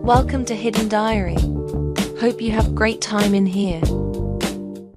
Welcome to Hidden Diary. Hope you have a great time in here.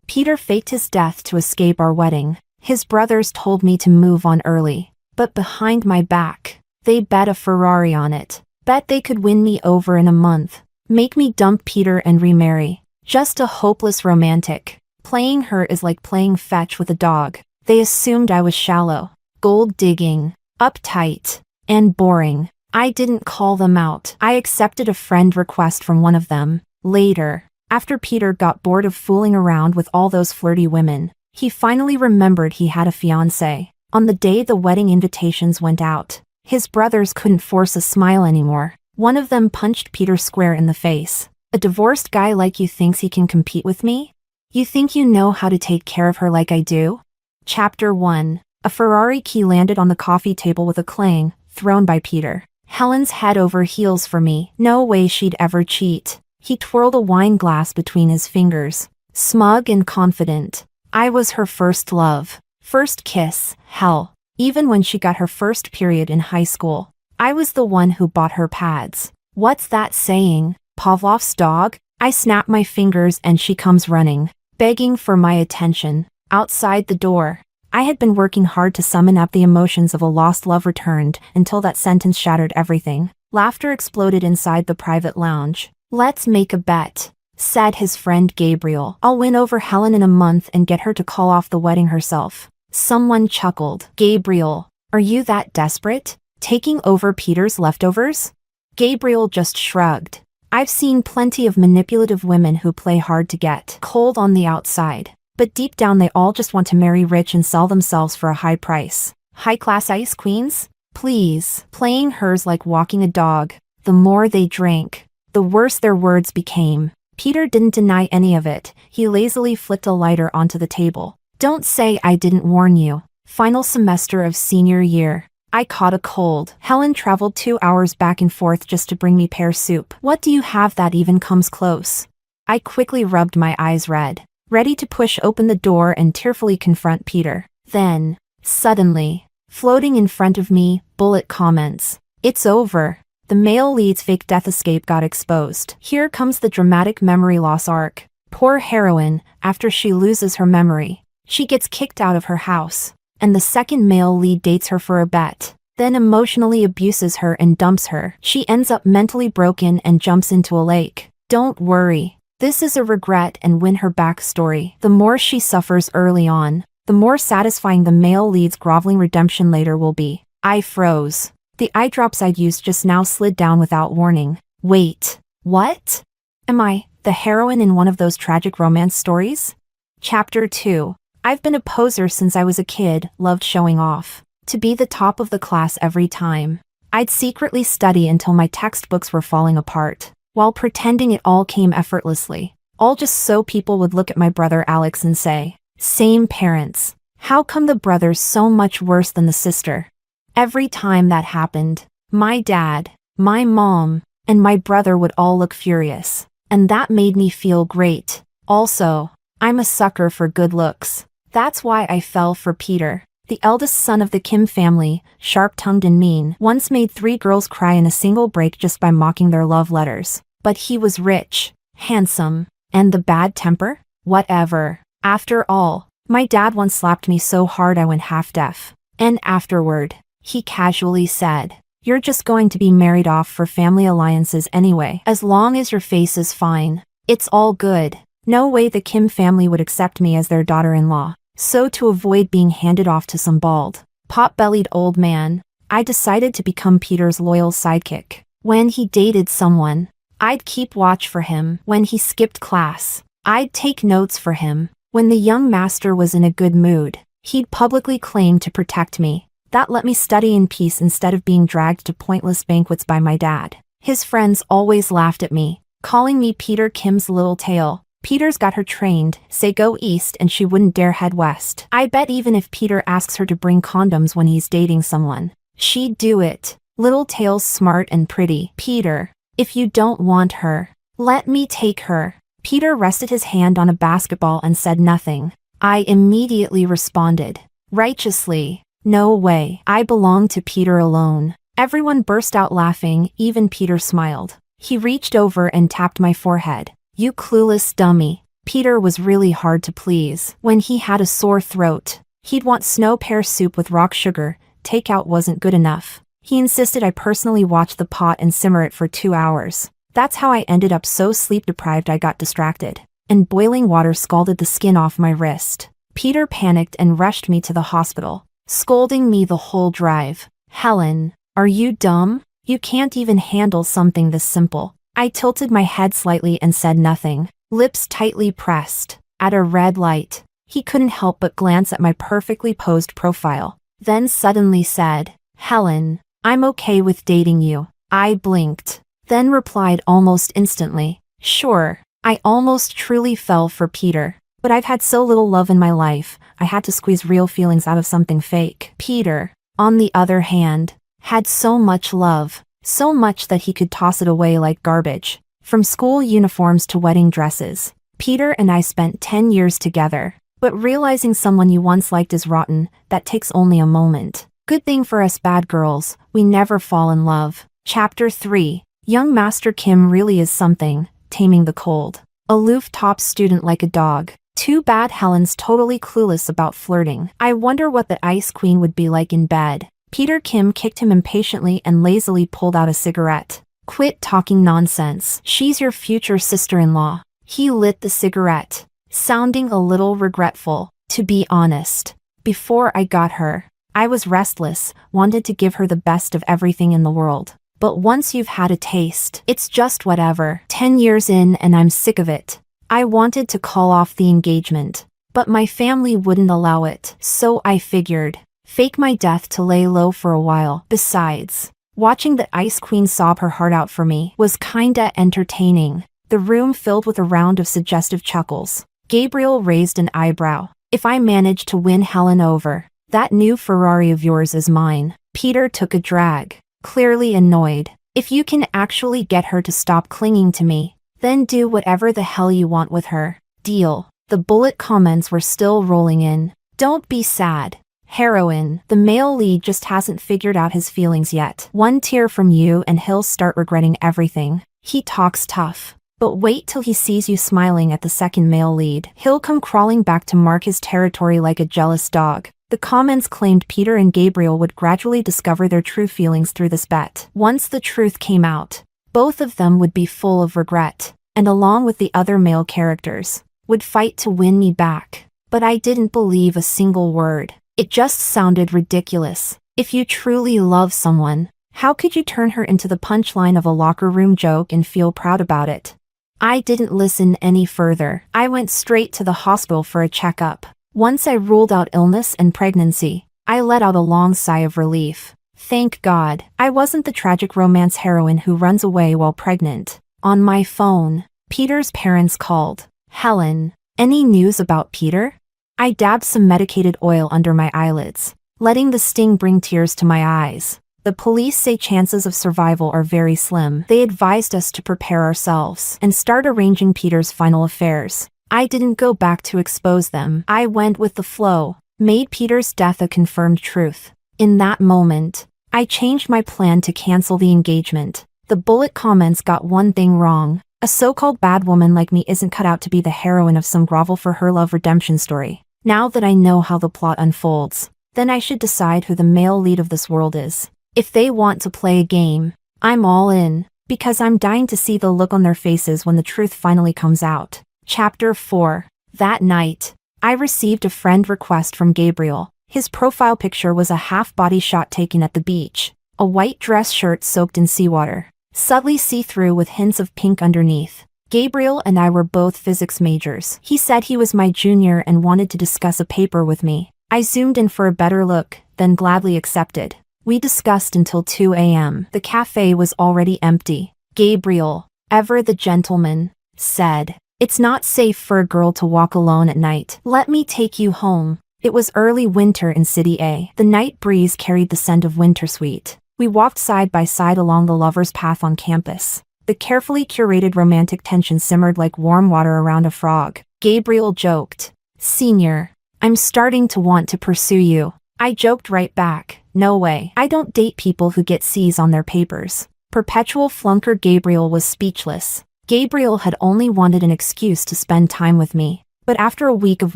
Peter faked his death to escape our wedding. His brothers told me to move on early, but behind my back, they bet a Ferrari on it. Bet they could win me over in a month, make me dump Peter and remarry. Just a hopeless romantic. Playing her is like playing fetch with a dog. They assumed I was shallow, gold-digging, uptight, and boring. I didn't call them out. I accepted a friend request from one of them. Later, after Peter got bored of fooling around with all those flirty women, he finally remembered he had a fiancée. On the day the wedding invitations went out, his brothers couldn't force a smile anymore. One of them punched Peter square in the face. A divorced guy like you thinks he can compete with me? You think you know how to take care of her like I do? Chapter 1. A Ferrari key landed on the coffee table with a clang, thrown by Peter. Helen's head over heels for me. No way she'd ever cheat. He twirled a wine glass between his fingers. Smug and confident. I was her first love. First kiss, hell. Even when she got her first period in high school, I was the one who bought her pads. What's that saying? Pavlov's dog? I snap my fingers and she comes running, begging for my attention. Outside the door, I had been working hard to summon up the emotions of a lost love returned until that sentence shattered everything. Laughter exploded inside the private lounge. Let's make a bet, said his friend Gabriel. I'll win over Helen in a month and get her to call off the wedding herself. Someone chuckled. Gabriel, are you that desperate? Taking over Peter's leftovers? Gabriel just shrugged. I've seen plenty of manipulative women who play hard to get cold on the outside, but deep down they all just want to marry rich and sell themselves for a high price. High-class ice queens? Please. Playing hers like walking a dog. The more they drank, the worse their words became. Peter didn't deny any of it. He lazily flicked a lighter onto the table. Don't say I didn't warn you. Final semester of senior year. I caught a cold. Helen traveled 2 hours back and forth just to bring me pear soup. What do you have that even comes close? I quickly rubbed my eyes red, ready to push open the door and tearfully confront Peter. Then, suddenly, floating in front of me, bullet comments. It's over. The male lead's fake death escape got exposed. Here comes the dramatic memory loss arc. Poor heroine, after she loses her memory, she gets kicked out of her house, and the second male lead dates her for a bet, then emotionally abuses her and dumps her. She ends up mentally broken and jumps into a lake. Don't worry. This is a regret and win her back story. The more she suffers early on, the more satisfying the male lead's groveling redemption later will be. I froze. The eye drops I'd used just now slid down without warning. Wait. What? Am I the heroine in one of those tragic romance stories? Chapter 2. I've been a poser since I was a kid, loved showing off. To be the top of the class every time. I'd secretly study until my textbooks were falling apart, while pretending it all came effortlessly. All just so people would look at my brother Alex and say, same parents. How come the brother's so much worse than the sister? Every time that happened, my dad, my mom, and my brother would all look furious. And that made me feel great. Also, I'm a sucker for good looks. That's why I fell for Peter. The eldest son of the Kim family, sharp-tongued and mean, once made 3 girls cry in a single break just by mocking their love letters. But he was rich, handsome, and the bad temper? Whatever. After all, my dad once slapped me so hard I went half-deaf. And afterward, he casually said, "You're just going to be married off for family alliances anyway. As long as your face is fine, it's all good." No way the Kim family would accept me as their daughter-in-law. So to avoid being handed off to some bald, pot-bellied old man, I decided to become Peter's loyal sidekick. When he dated someone, I'd keep watch for him. When he skipped class, I'd take notes for him. When the young master was in a good mood, he'd publicly claim to protect me. That let me study in peace instead of being dragged to pointless banquets by my dad. His friends always laughed at me, calling me Peter Kim's little tail. Peter's got her trained, say go east and she wouldn't dare head west. I bet even if Peter asks her to bring condoms when he's dating someone, she'd do it. Little tail's smart and pretty. Peter, if you don't want her, let me take her. Peter rested his hand on a basketball and said nothing. I immediately responded, righteously, no way. I belong to Peter alone. Everyone burst out laughing, even Peter smiled. He reached over and tapped my forehead. You clueless dummy. Peter was really hard to please. When he had a sore throat, he'd want snow pear soup with rock sugar. Takeout wasn't good enough. He insisted I personally watch the pot and simmer it for 2 hours. That's how I ended up so sleep-deprived I got distracted. And boiling water scalded the skin off my wrist. Peter panicked and rushed me to the hospital, scolding me the whole drive. Helen, are you dumb? You can't even handle something this simple. I tilted my head slightly and said nothing, lips tightly pressed. At a red light, he couldn't help but glance at my perfectly posed profile, then suddenly said, Helen, I'm okay with dating you. I blinked, then replied almost instantly, sure. I almost truly fell for Peter. But I've had so little love in my life, I had to squeeze real feelings out of something fake. Peter, on the other hand, had so much love, so much that he could toss it away like garbage. From school uniforms to wedding dresses, Peter and I spent 10 years together. But realizing someone you once liked is rotten, that takes only a moment. Good thing for us bad girls, we never fall in love. Chapter 3. Young Master Kim really is something. Taming the cold. Aloof top student like a dog. Too bad Helen's totally clueless about flirting. I wonder what the Ice Queen would be like in bed. Peter Kim kicked him impatiently and lazily pulled out a cigarette. Quit talking nonsense. She's your future sister-in-law. He lit the cigarette, sounding a little regretful. To be honest, before I got her, I was restless, wanted to give her the best of everything in the world. But once you've had a taste, it's just whatever. 10 years in and I'm sick of it. I wanted to call off the engagement, but my family wouldn't allow it. So I figured, fake my death to lay low for a while. Besides, watching the Ice Queen sob her heart out for me was kinda entertaining. The room filled with a round of suggestive chuckles. Gabriel raised an eyebrow. If I manage to win Helen over, that new Ferrari of yours is mine. Peter took a drag, clearly annoyed. If you can actually get her to stop clinging to me, then do whatever the hell you want with her. Deal. The bullet comments were still rolling in. Don't be sad. Heroine. The male lead just hasn't figured out his feelings yet. One tear from you and he'll start regretting everything. He talks tough. But wait till he sees you smiling at the second male lead. He'll come crawling back to mark his territory like a jealous dog. The comments claimed Peter and Gabriel would gradually discover their true feelings through this bet. Once the truth came out, both of them would be full of regret, and along with the other male characters, would fight to win me back. But I didn't believe a single word. It just sounded ridiculous. If you truly love someone, how could you turn her into the punchline of a locker room joke and feel proud about it? I didn't listen any further. I went straight to the hospital for a checkup. Once I ruled out illness and pregnancy, I let out a long sigh of relief. Thank God, I wasn't the tragic romance heroine who runs away while pregnant. On my phone, Peter's parents called. Helen, any news about Peter? I dabbed some medicated oil under my eyelids, letting the sting bring tears to my eyes. The police say chances of survival are very slim. They advised us to prepare ourselves and start arranging Peter's final affairs. I didn't go back to expose them. I went with the flow, made Peter's death a confirmed truth. In that moment, I changed my plan to cancel the engagement. The bullet comments got one thing wrong. A so-called bad woman like me isn't cut out to be the heroine of some grovel for her love redemption story. Now that I know how the plot unfolds, then I should decide who the male lead of this world is. If they want to play a game, I'm all in, because I'm dying to see the look on their faces when the truth finally comes out. Chapter 4. That night, I received a friend request from Gabriel. His profile picture was a half-body shot taken at the beach. A white dress shirt soaked in seawater, subtly see-through with hints of pink underneath. Gabriel and I were both physics majors. He said he was my junior and wanted to discuss a paper with me. I zoomed in for a better look, then gladly accepted. We discussed until 2 a.m. The cafe was already empty. Gabriel, ever the gentleman, said, "It's not safe for a girl to walk alone at night. Let me take you home." It was early winter in City A. The night breeze carried the scent of wintersweet. We walked side by side along the lover's path on campus. The carefully curated romantic tension simmered like warm water around a frog. Gabriel joked, "Senior, I'm starting to want to pursue you." I joked right back, "No way. I don't date people who get C's on their papers." Perpetual flunker Gabriel was speechless. Gabriel had only wanted an excuse to spend time with me. But after a week of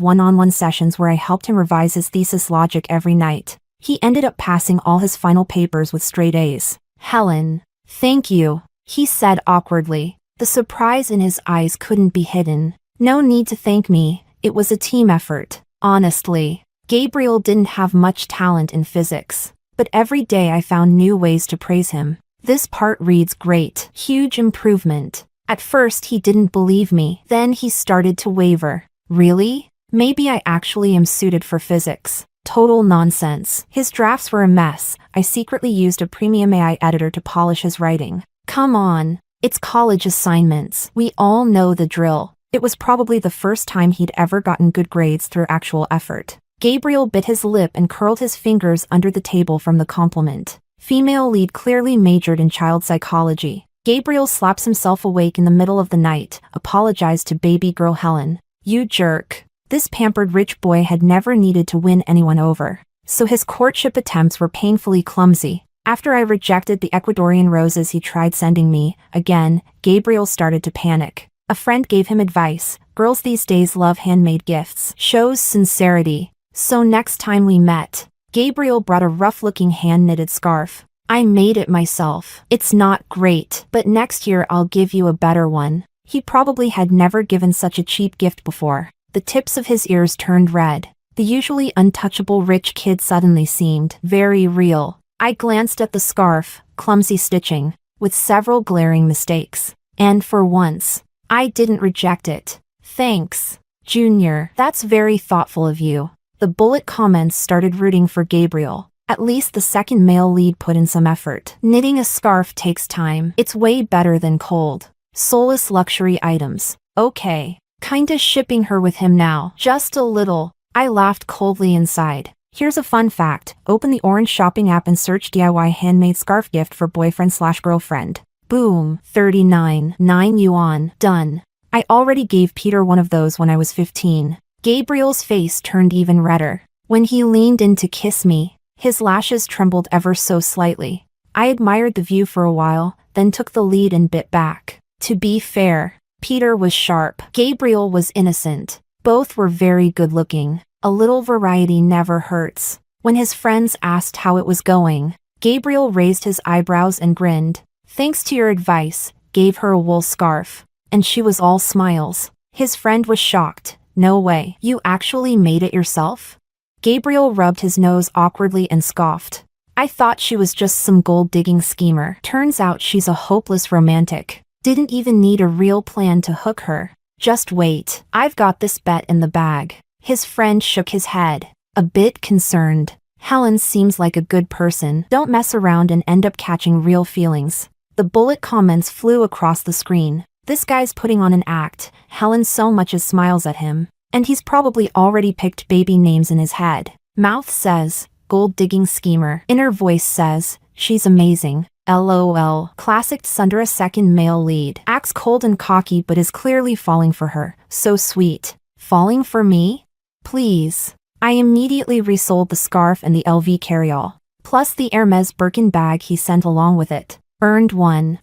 one-on-one sessions where I helped him revise his thesis logic every night, he ended up passing all his final papers with straight A's. Helen. Thank you, he said awkwardly. The surprise in his eyes couldn't be hidden. No need to thank me, it was a team effort. Honestly, Gabriel didn't have much talent in physics, but every day I found new ways to praise him. This part reads great, huge improvement. At first he didn't believe me, then he started to waver. Really? Maybe I actually am suited for physics. Total nonsense. His drafts were a mess. I secretly used a premium AI editor to polish his writing. Come on. It's college assignments. We all know the drill. It was probably the first time he'd ever gotten good grades through actual effort. Gabriel bit his lip and curled his fingers under the table from the compliment. Female lead clearly majored in child psychology. Gabriel slaps himself awake in the middle of the night, apologized to baby girl Helen. You jerk. This pampered rich boy had never needed to win anyone over, so his courtship attempts were painfully clumsy. After I rejected the Ecuadorian roses he tried sending me, again, Gabriel started to panic. A friend gave him advice. Girls these days love handmade gifts. Shows sincerity. So next time we met, Gabriel brought a rough-looking hand-knitted scarf. I made it myself. It's not great, but next year I'll give you a better one. He probably had never given such a cheap gift before. The tips of his ears turned red. The usually untouchable rich kid suddenly seemed very real. I glanced at the scarf, clumsy stitching, with several glaring mistakes. And for once, I didn't reject it. Thanks, Junior. That's very thoughtful of you. The bullet comments started rooting for Gabriel. At least the second male lead put in some effort. Knitting a scarf takes time. It's way better than cold, soulless luxury items. Okay. Kinda shipping her with him now. Just a little. I laughed coldly inside. Here's a fun fact. Open the orange shopping app and search DIY handmade scarf gift for boyfriend/girlfriend. Boom. 39.9 yuan. Done. I already gave Peter one of those when I was 15. Gabriel's face turned even redder. When he leaned in to kiss me, his lashes trembled ever so slightly. I admired the view for a while, then took the lead and bit back. To be fair, Peter was sharp. Gabriel was innocent. Both were very good-looking. A little variety never hurts. When his friends asked how it was going, Gabriel raised his eyebrows and grinned. Thanks to your advice, gave her a wool scarf. And she was all smiles. His friend was shocked. No way. You actually made it yourself? Gabriel rubbed his nose awkwardly and scoffed. I thought she was just some gold-digging schemer. Turns out she's a hopeless romantic. Didn't even need a real plan to hook her. Just wait. I've got this bet in the bag. His friend shook his head, a bit concerned. Helen seems like a good person. Don't mess around and end up catching real feelings. The bullet comments flew across the screen. This guy's putting on an act. Helen so much as smiles at him. And he's probably already picked baby names in his head. Mouth says, gold-digging schemer. Inner voice says, she's amazing. LOL. Classic under a second male lead. Acts cold and cocky but is clearly falling for her. So sweet. Falling for me? Please. I immediately resold the scarf and the LV carryall, plus the Hermes Birkin bag he sent along with it. Earned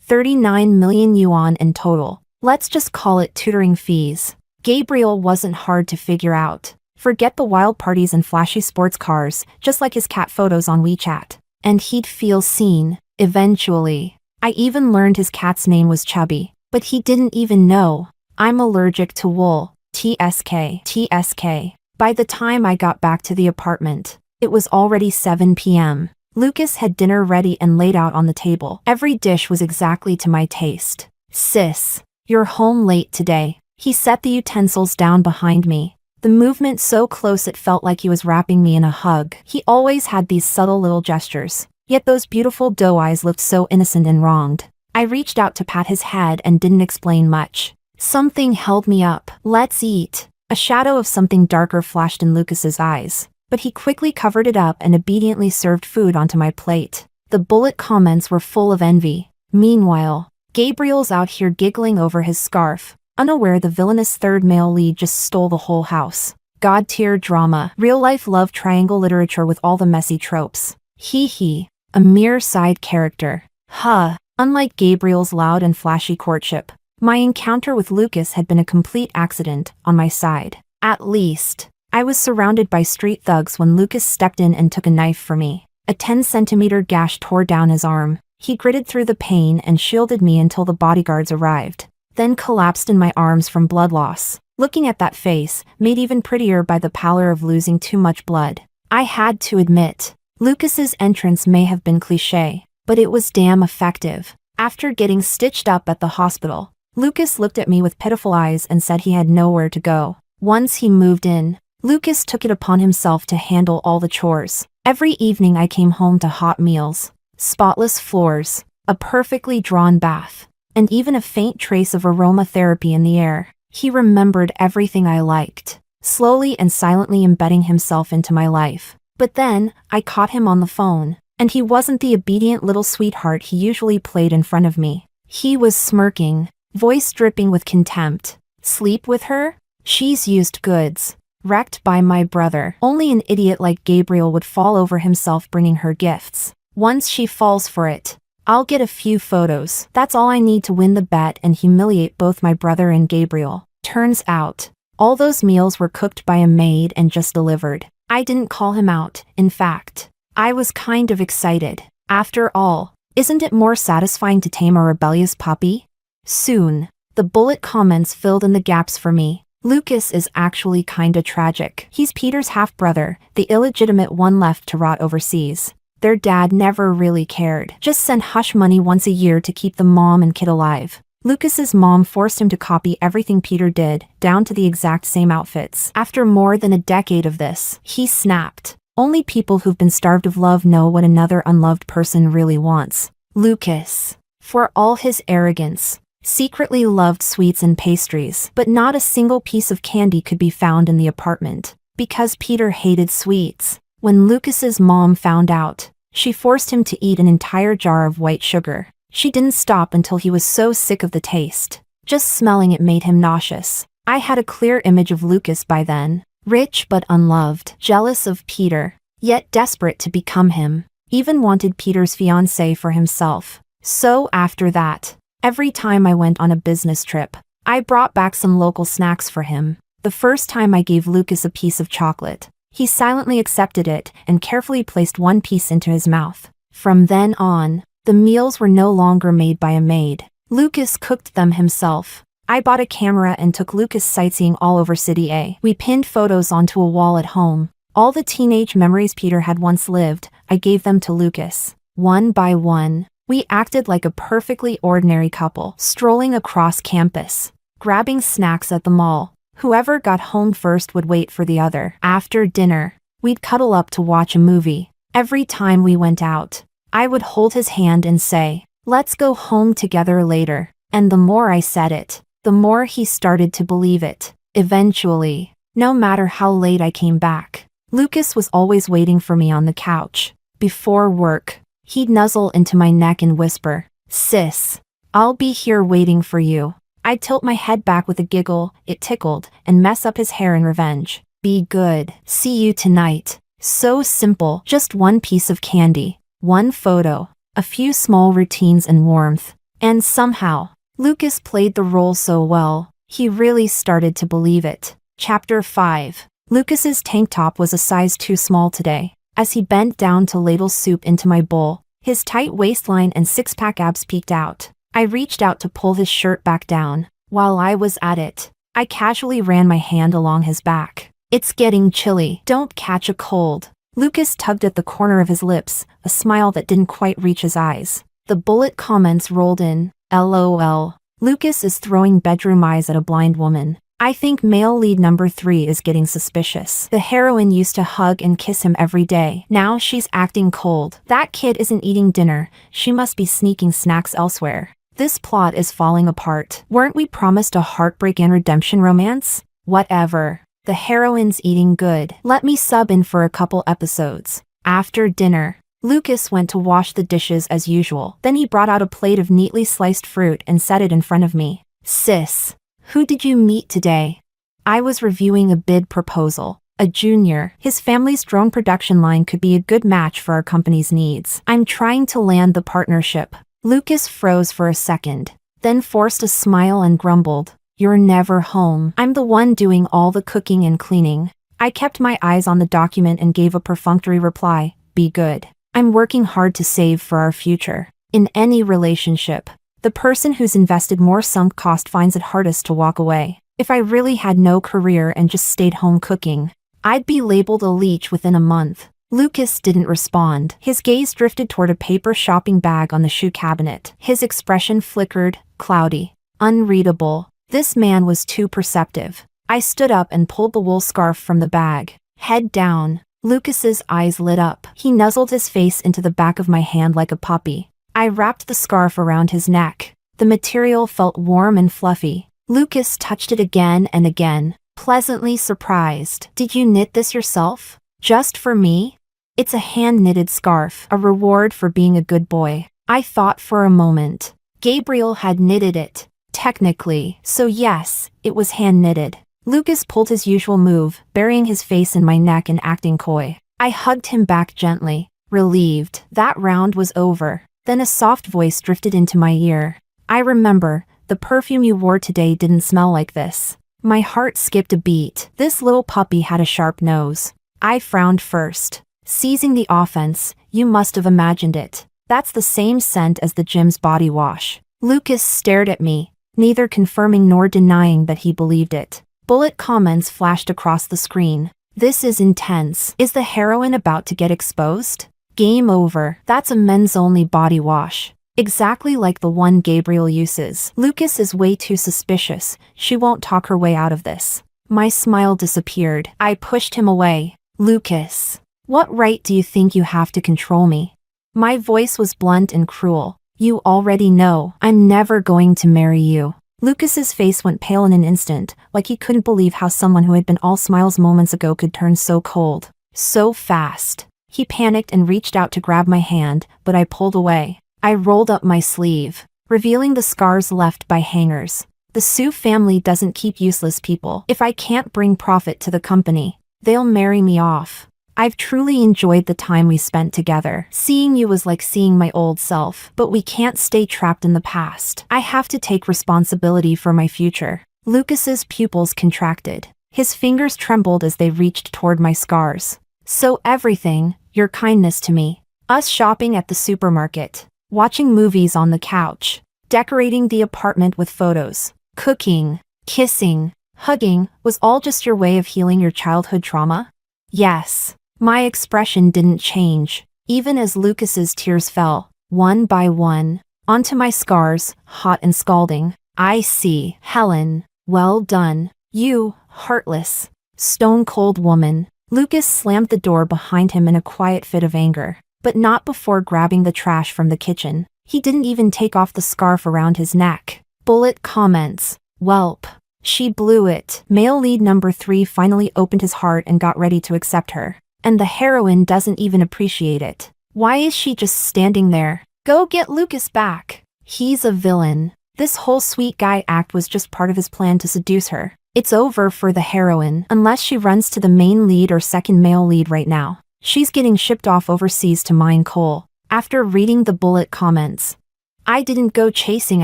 39 million yuan in total. Let's just call it tutoring fees. Gabriel wasn't hard to figure out. Forget the wild parties and flashy sports cars, just like his cat photos on WeChat. And he'd feel seen, eventually. I even learned his cat's name was Chubby, but he didn't even know. I'm allergic to wool. TSK. TSK. By the time I got back to the apartment, it was already 7 p.m. Lucas had dinner ready and laid out on the table. Every dish was exactly to my taste. Sis, you're home late today. He set the utensils down behind me. The movement so close it felt like he was wrapping me in a hug. He always had these subtle little gestures, yet those beautiful doe eyes looked so innocent and wronged. I reached out to pat his head and didn't explain much. Something held me up. Let's eat. A shadow of something darker flashed in Lucas's eyes, but he quickly covered it up and obediently served food onto my plate. The bullet comments were full of envy. Meanwhile, Gabriel's out here giggling over his scarf, unaware the villainous third male lead just stole the whole house. God-tier drama, real-life love triangle literature with all the messy tropes. Hiiii, a mere side character. Huh. Unlike Gabriel's loud and flashy courtship, my encounter with Lucas had been a complete accident on my side. At least, I was surrounded by street thugs when Lucas stepped in and took a knife for me. A 10-centimeter gash tore down his arm. He gritted through the pain and shielded me until the bodyguards arrived, then collapsed in my arms from blood loss. Looking at that face, made even prettier by the pallor of losing too much blood, I had to admit, Lucas's entrance may have been cliché, but it was damn effective. After getting stitched up at the hospital, Lucas looked at me with pitiful eyes and said he had nowhere to go. Once he moved in, Lucas took it upon himself to handle all the chores. Every evening I came home to hot meals, spotless floors, a perfectly drawn bath, and even a faint trace of aromatherapy in the air. He remembered everything I liked, slowly and silently embedding himself into my life. But then, I caught him on the phone, and he wasn't the obedient little sweetheart he usually played in front of me. He was smirking, voice dripping with contempt. Sleep with her? She's used goods. Wrecked by my brother. Only an idiot like Gabriel would fall over himself bringing her gifts. Once she falls for it, I'll get a few photos. That's all I need to win the bet and humiliate both my brother and Gabriel. Turns out, all those meals were cooked by a maid and just delivered. I didn't call him out. In fact, I was kind of excited. After all, isn't it more satisfying to tame a rebellious puppy? Soon, the bullet comments filled in the gaps for me. Lucas is actually kinda tragic. He's Peter's half-brother, the illegitimate one left to rot overseas. Their dad never really cared, just sent hush money once a year to keep the mom and kid alive. Lucas's mom forced him to copy everything Peter did, down to the exact same outfits. After more than a decade of this, he snapped. Only people who've been starved of love know what another unloved person really wants. Lucas, for all his arrogance, secretly loved sweets and pastries, but not a single piece of candy could be found in the apartment, because Peter hated sweets. When Lucas's mom found out, she forced him to eat an entire jar of white sugar. She didn't stop until he was so sick of the taste. Just smelling it made him nauseous. I had a clear image of Lucas by then, rich but unloved, jealous of Peter, yet desperate to become him, even wanted Peter's fiancée for himself. So after that, every time I went on a business trip, I brought back some local snacks for him. The first time I gave Lucas a piece of chocolate, he silently accepted it and carefully placed one piece into his mouth. From then on, the meals were no longer made by a maid. Lucas cooked them himself. I bought a camera and took Lucas sightseeing all over City A. We pinned photos onto a wall at home. All the teenage memories Peter had once lived, I gave them to Lucas. One by one, we acted like a perfectly ordinary couple, strolling across campus, grabbing snacks at the mall. Whoever got home first would wait for the other. After dinner, we'd cuddle up to watch a movie. Every time we went out, I would hold his hand and say, "Let's go home together later." And the more I said it, the more he started to believe it. Eventually, no matter how late I came back, Lucas was always waiting for me on the couch. Before work, he'd nuzzle into my neck and whisper, "Sis, I'll be here waiting for you." I'd tilt my head back with a giggle, it tickled, and mess up his hair in revenge. Be good. See you tonight. So simple, just one piece of candy, one photo, a few small routines and warmth. And somehow, Lucas played the role so well, he really started to believe it. Chapter 5. Lucas's tank top was a size too small today. As he bent down to ladle soup into my bowl, his tight waistline and six-pack abs peeked out. I reached out to pull his shirt back down. While I was at it, I casually ran my hand along his back. "It's getting chilly. Don't catch a cold." Lucas tugged at the corner of his lips, a smile that didn't quite reach his eyes. The bullet comments rolled in. LOL. Lucas is throwing bedroom eyes at a blind woman. I think male lead number 3 is getting suspicious. The heroine used to hug and kiss him every day. Now she's acting cold. That kid isn't eating dinner. She must be sneaking snacks elsewhere. This plot is falling apart. Weren't we promised a heartbreak and redemption romance? Whatever. The heroine's eating good. Let me sub in for a couple episodes. After dinner, Lucas went to wash the dishes as usual. Then he brought out a plate of neatly sliced fruit and set it in front of me. "Sis, who did you meet today?" I was reviewing a bid proposal. A junior, his family's drone production line could be a good match for our company's needs. I'm trying to land the partnership, Lucas froze for a second, then forced a smile and grumbled, "You're never home. I'm the one doing all the cooking and cleaning." I kept my eyes on the document and gave a perfunctory reply, "Be good. I'm working hard to save for our future." In any relationship, the person who's invested more sunk cost finds it hardest to walk away. If I really had no career and just stayed home cooking, I'd be labeled a leech within a month. Lucas didn't respond. His gaze drifted toward a paper shopping bag on the shoe cabinet. His expression flickered, cloudy, unreadable. This man was too perceptive. I stood up and pulled the wool scarf from the bag. Head down. Lucas's eyes lit up. He nuzzled his face into the back of my hand like a puppy. I wrapped the scarf around his neck. The material felt warm and fluffy. Lucas touched it again and again, pleasantly surprised. "Did you knit this yourself? Just for me?" "It's a hand-knitted scarf, a reward for being a good boy." I thought for a moment. Gabriel had knitted it. Technically, so yes, it was hand-knitted. Lucas pulled his usual move, burying his face in my neck and acting coy. I hugged him back gently, relieved. That round was over. Then a soft voice drifted into my ear. "I remember, the perfume you wore today didn't smell like this." My heart skipped a beat. This little puppy had a sharp nose. I frowned first. Seizing the offense, "You must have imagined it. That's the same scent as the gym's body wash." Lucas stared at me, neither confirming nor denying that he believed it. Bullet comments flashed across the screen. "This is intense. Is the heroine about to get exposed? Game over. That's a men's-only body wash. Exactly like the one Gabriel uses. Lucas is way too suspicious. She won't talk her way out of this." My smile disappeared. I pushed him away. "Lucas, what right do you think you have to control me?" My voice was blunt and cruel. "You already know. I'm never going to marry you." Lucas's face went pale in an instant, like he couldn't believe how someone who had been all smiles moments ago could turn so cold. So fast. He panicked and reached out to grab my hand, but I pulled away. I rolled up my sleeve, revealing the scars left by hangers. The Sue family doesn't keep useless people. If I can't bring profit to the company, they'll marry me off. I've truly enjoyed the time we spent together. Seeing you was like seeing my old self, but we can't stay trapped in the past. I have to take responsibility for my future. Lucas's pupils contracted. His fingers trembled as they reached toward my scars. "So everything, your kindness to me, us shopping at the supermarket, watching movies on the couch, decorating the apartment with photos, cooking, kissing, hugging, was all just your way of healing your childhood trauma?" Yes. My expression didn't change, even as Lucas's tears fell, one by one, onto my scars, hot and scalding. "I see, Helen. Well done. You, heartless, stone-cold woman." Lucas slammed the door behind him in a quiet fit of anger, but not before grabbing the trash from the kitchen. He didn't even take off the scarf around his neck. Bullet comments. "Welp. She blew it." Male lead number 3 finally opened his heart and got ready to accept her. And the heroine doesn't even appreciate it. Why is she just standing there? Go get Lucas back. He's a villain. This whole sweet guy act was just part of his plan to seduce her. It's over for the heroine, unless she runs to the main lead or second male lead right now. She's getting shipped off overseas to mine coal. After reading the bullet comments, I didn't go chasing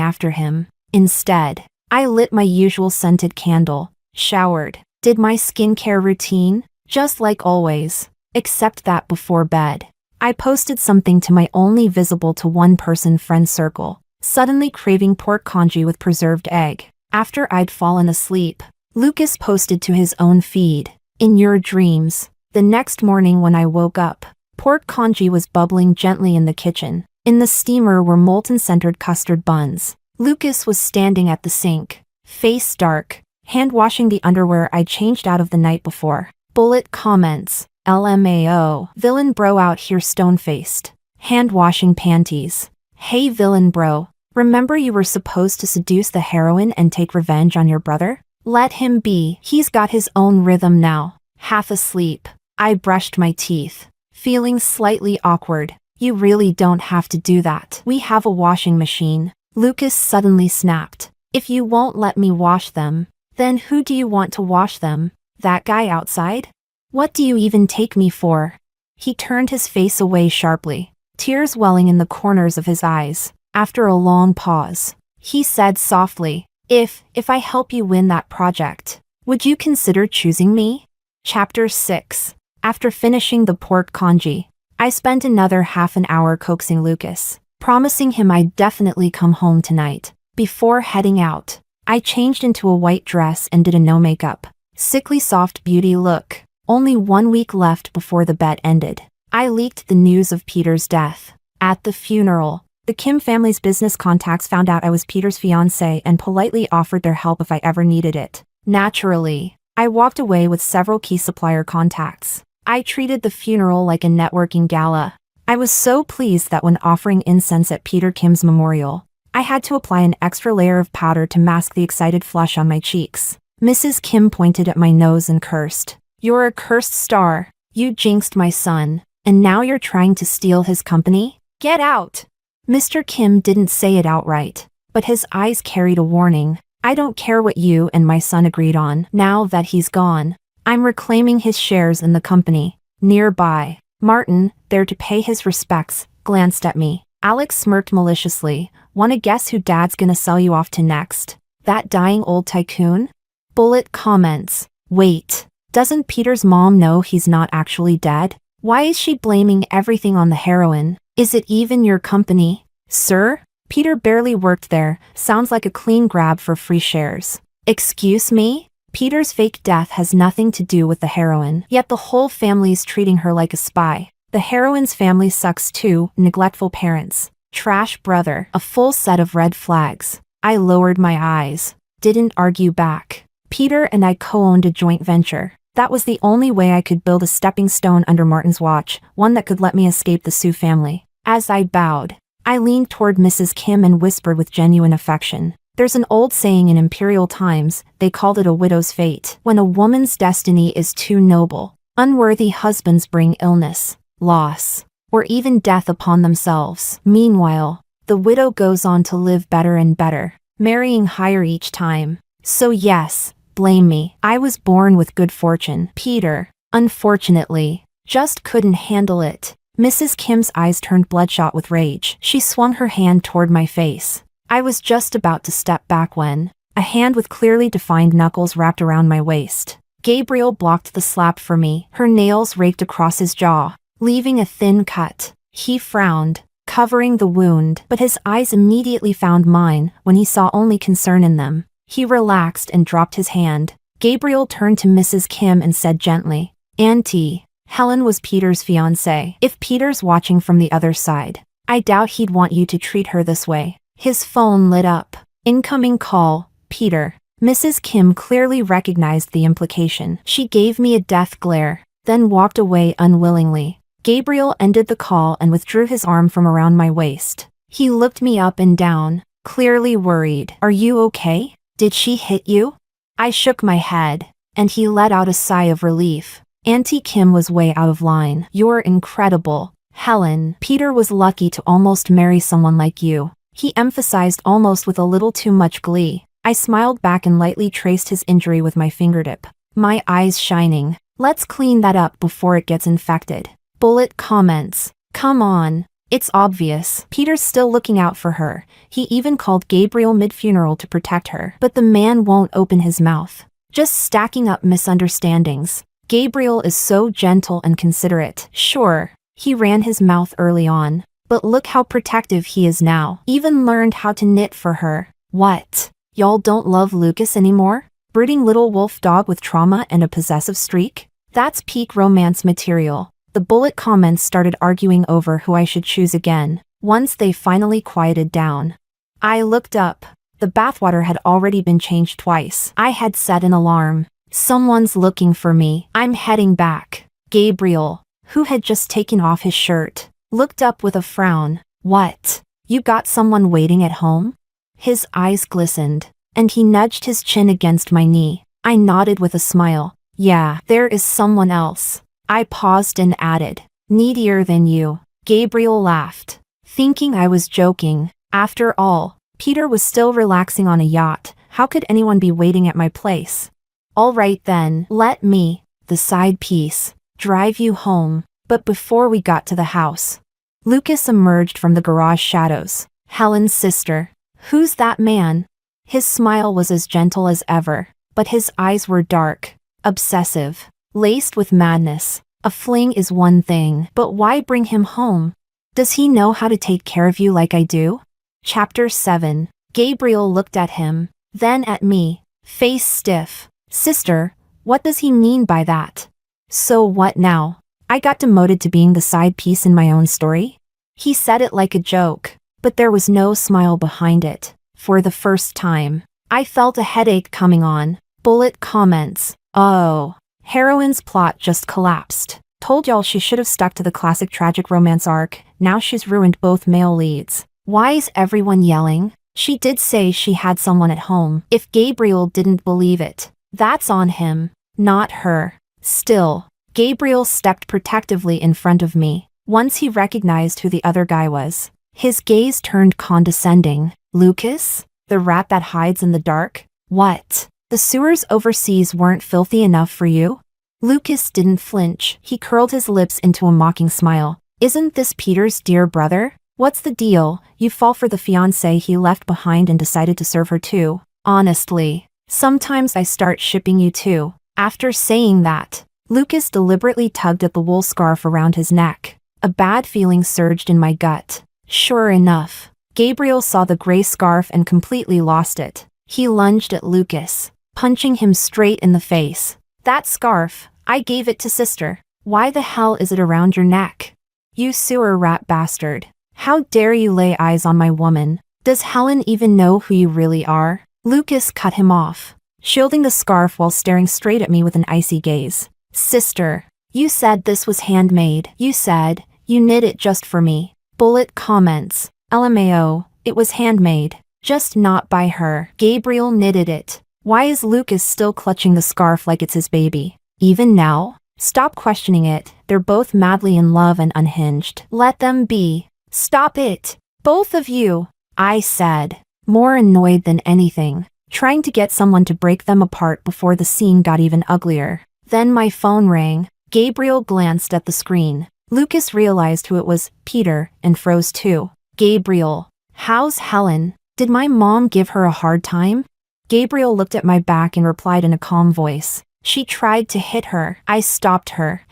after him. Instead, I lit my usual scented candle, showered, did my skincare routine, just like always, except that before bed, I posted something to my only visible to one person friend circle, suddenly craving pork congee with preserved egg. After I'd fallen asleep, Lucas posted to his own feed, "In your dreams." The next morning when I woke up, pork congee was bubbling gently in the kitchen. In the steamer were molten-centered custard buns. Lucas was standing at the sink, face dark, hand-washing the underwear I'd changed out of the night before. Bullet comments. "LMAO. Villain bro out here stone-faced. Hand-washing panties. Hey villain bro, remember you were supposed to seduce the heroine and take revenge on your brother? Let him be. He's got his own rhythm now." Half asleep, I brushed my teeth, feeling slightly awkward. "You really don't have to do that. We have a washing machine." Lucas suddenly snapped. "If you won't let me wash them, then who do you want to wash them? That guy outside? What do you even take me for?" He turned his face away sharply, tears welling in the corners of his eyes. After a long pause, he said softly, If I help you win that project, would you consider choosing me? Chapter 6. After finishing the pork congee, I spent another half an hour coaxing Lucas, promising him I'd definitely come home tonight. Before heading out, I changed into a white dress and did a no makeup, sickly soft beauty look. Only 1 week left before the bet ended. I leaked the news of Peter's death. At the funeral, the Kim family's business contacts found out I was Peter's fiancée and politely offered their help if I ever needed it. Naturally, I walked away with several key supplier contacts. I treated the funeral like a networking gala. I was so pleased that when offering incense at Peter Kim's memorial, I had to apply an extra layer of powder to mask the excited flush on my cheeks. Mrs. Kim pointed at my nose and cursed. You're a cursed star. You jinxed my son, and now you're trying to steal his company? Get out! Mr. Kim didn't say it outright, but his eyes carried a warning. I don't care what you and my son agreed on. Now that he's gone, I'm reclaiming his shares in the company. Nearby, Martin, there to pay his respects, glanced at me. Alex smirked maliciously. Wanna guess who Dad's gonna sell you off to next? That dying old tycoon? Bullet comments. Wait. Doesn't Peter's mom know he's not actually dead? Why is she blaming everything on the heroin? Is it even your company? Sir? Peter barely worked there. Sounds like a clean grab for free shares. Excuse me? Peter's fake death has nothing to do with the heroin, yet the whole family's treating her like a spy. The heroine's family sucks too, neglectful parents, trash brother, a full set of red flags. I lowered my eyes. Didn't argue back. Peter and I co-owned a joint venture. That was the only way I could build a stepping stone under Martin's watch, one that could let me escape the Sioux family. As I bowed, I leaned toward Mrs. Kim and whispered with genuine affection. There's an old saying in imperial times, they called it a widow's fate. When a woman's destiny is too noble, unworthy husbands bring illness, loss, or even death upon themselves. Meanwhile, the widow goes on to live better and better, marrying higher each time. So yes, blame me. I was born with good fortune. Peter, unfortunately, just couldn't handle it. Mrs. Kim's eyes turned bloodshot with rage. She swung her hand toward my face. I was just about to step back when a hand with clearly defined knuckles wrapped around my waist. Gabriel blocked the slap for me. Her nails raked across his jaw, leaving a thin cut. He frowned, covering the wound, but his eyes immediately found mine when he saw only concern in them. He relaxed and dropped his hand. Gabriel turned to Mrs. Kim and said gently, Auntie, Helen was Peter's fiancée. If Peter's watching from the other side, I doubt he'd want you to treat her this way. His phone lit up. Incoming call, Peter. Mrs. Kim clearly recognized the implication. She gave me a death glare, then walked away unwillingly. Gabriel ended the call and withdrew his arm from around my waist. He looked me up and down, clearly worried. Are you okay? Did she hit you? I shook my head, and he let out a sigh of relief. Auntie Kim was way out of line. You're incredible, Helen. Peter was lucky to almost marry someone like you. He emphasized almost with a little too much glee. I smiled back and lightly traced his injury with my fingertip, my eyes shining. Let's clean that up before it gets infected. Bullet comments. Come on. It's obvious. Peter's still looking out for her. He even called Gabriel mid-funeral to protect her. But the man won't open his mouth. Just stacking up misunderstandings. Gabriel is so gentle and considerate. Sure, he ran his mouth early on, but look how protective he is now. Even learned how to knit for her. What? Y'all don't love Lucas anymore? Brooding little wolf dog with trauma and a possessive streak? That's peak romance material. The bullet comments started arguing over who I should choose again, once they finally quieted down. I looked up. The bathwater had already been changed twice. I had set an alarm. Someone's looking for me. I'm heading back. Gabriel, who had just taken off his shirt, looked up with a frown. What? You got someone waiting at home? His eyes glistened, and he nudged his chin against my knee. I nodded with a smile. Yeah, there is someone else. I paused and added, needier than you. Gabriel laughed, thinking I was joking. After all, Peter was still relaxing on a yacht. How could anyone be waiting at my place? All right then, let me, the side piece, drive you home. But before we got to the house, Lucas emerged from the garage shadows. Helen's sister. Who's that man? His smile was as gentle as ever, but his eyes were dark, obsessive, laced with madness. A fling is one thing, but why bring him home? Does he know how to take care of you like I do? Chapter 7. Gabriel looked at him, then at me, face stiff. Sister, what does he mean by that? So what now? I got demoted to being the side piece in my own story? He said it like a joke, but there was no smile behind it. For the first time, I felt a headache coming on. Bullet comments. Oh. Heroine's plot just collapsed. Told y'all she should have stuck to the classic tragic romance arc. Now she's ruined both male leads. Why is everyone yelling? She did say she had someone at home. If Gabriel didn't believe it, that's on him, not her. Still, Gabriel stepped protectively in front of me. Once he recognized who the other guy was, his gaze turned condescending. Lucas? The rat that hides in the dark? What? The sewers overseas weren't filthy enough for you? Lucas didn't flinch. He curled his lips into a mocking smile. Isn't this Peter's dear brother? What's the deal? You fall for the fiancé he left behind and decided to serve her too. Honestly, sometimes I start shipping you too. After saying that, Lucas deliberately tugged at the wool scarf around his neck. A bad feeling surged in my gut. Sure enough, Gabriel saw the gray scarf and completely lost it. He lunged at Lucas, punching him straight in the face. That scarf, I gave it to sister. Why the hell is it around your neck? You sewer rat bastard. How dare you lay eyes on my woman? Does Helen even know who you really are? Lucas cut him off, shielding the scarf while staring straight at me with an icy gaze. Sister, you said this was handmade. You said you knit it just for me. Bullet comments. LMAO, it was handmade, just not by her. Gabriel knitted it. Why is Lucas still clutching the scarf like it's his baby? Even now? Stop questioning it. They're both madly in love and unhinged. Let them be. Stop it. Both of you, I said, more annoyed than anything, trying to get someone to break them apart before the scene got even uglier. Then my phone rang. Gabriel glanced at the screen. Lucas realized who it was, Peter, and froze too. Gabriel, how's Helen? Did my mom give her a hard time? Gabriel looked at my back and replied in a calm voice. She tried to hit her. I stopped her.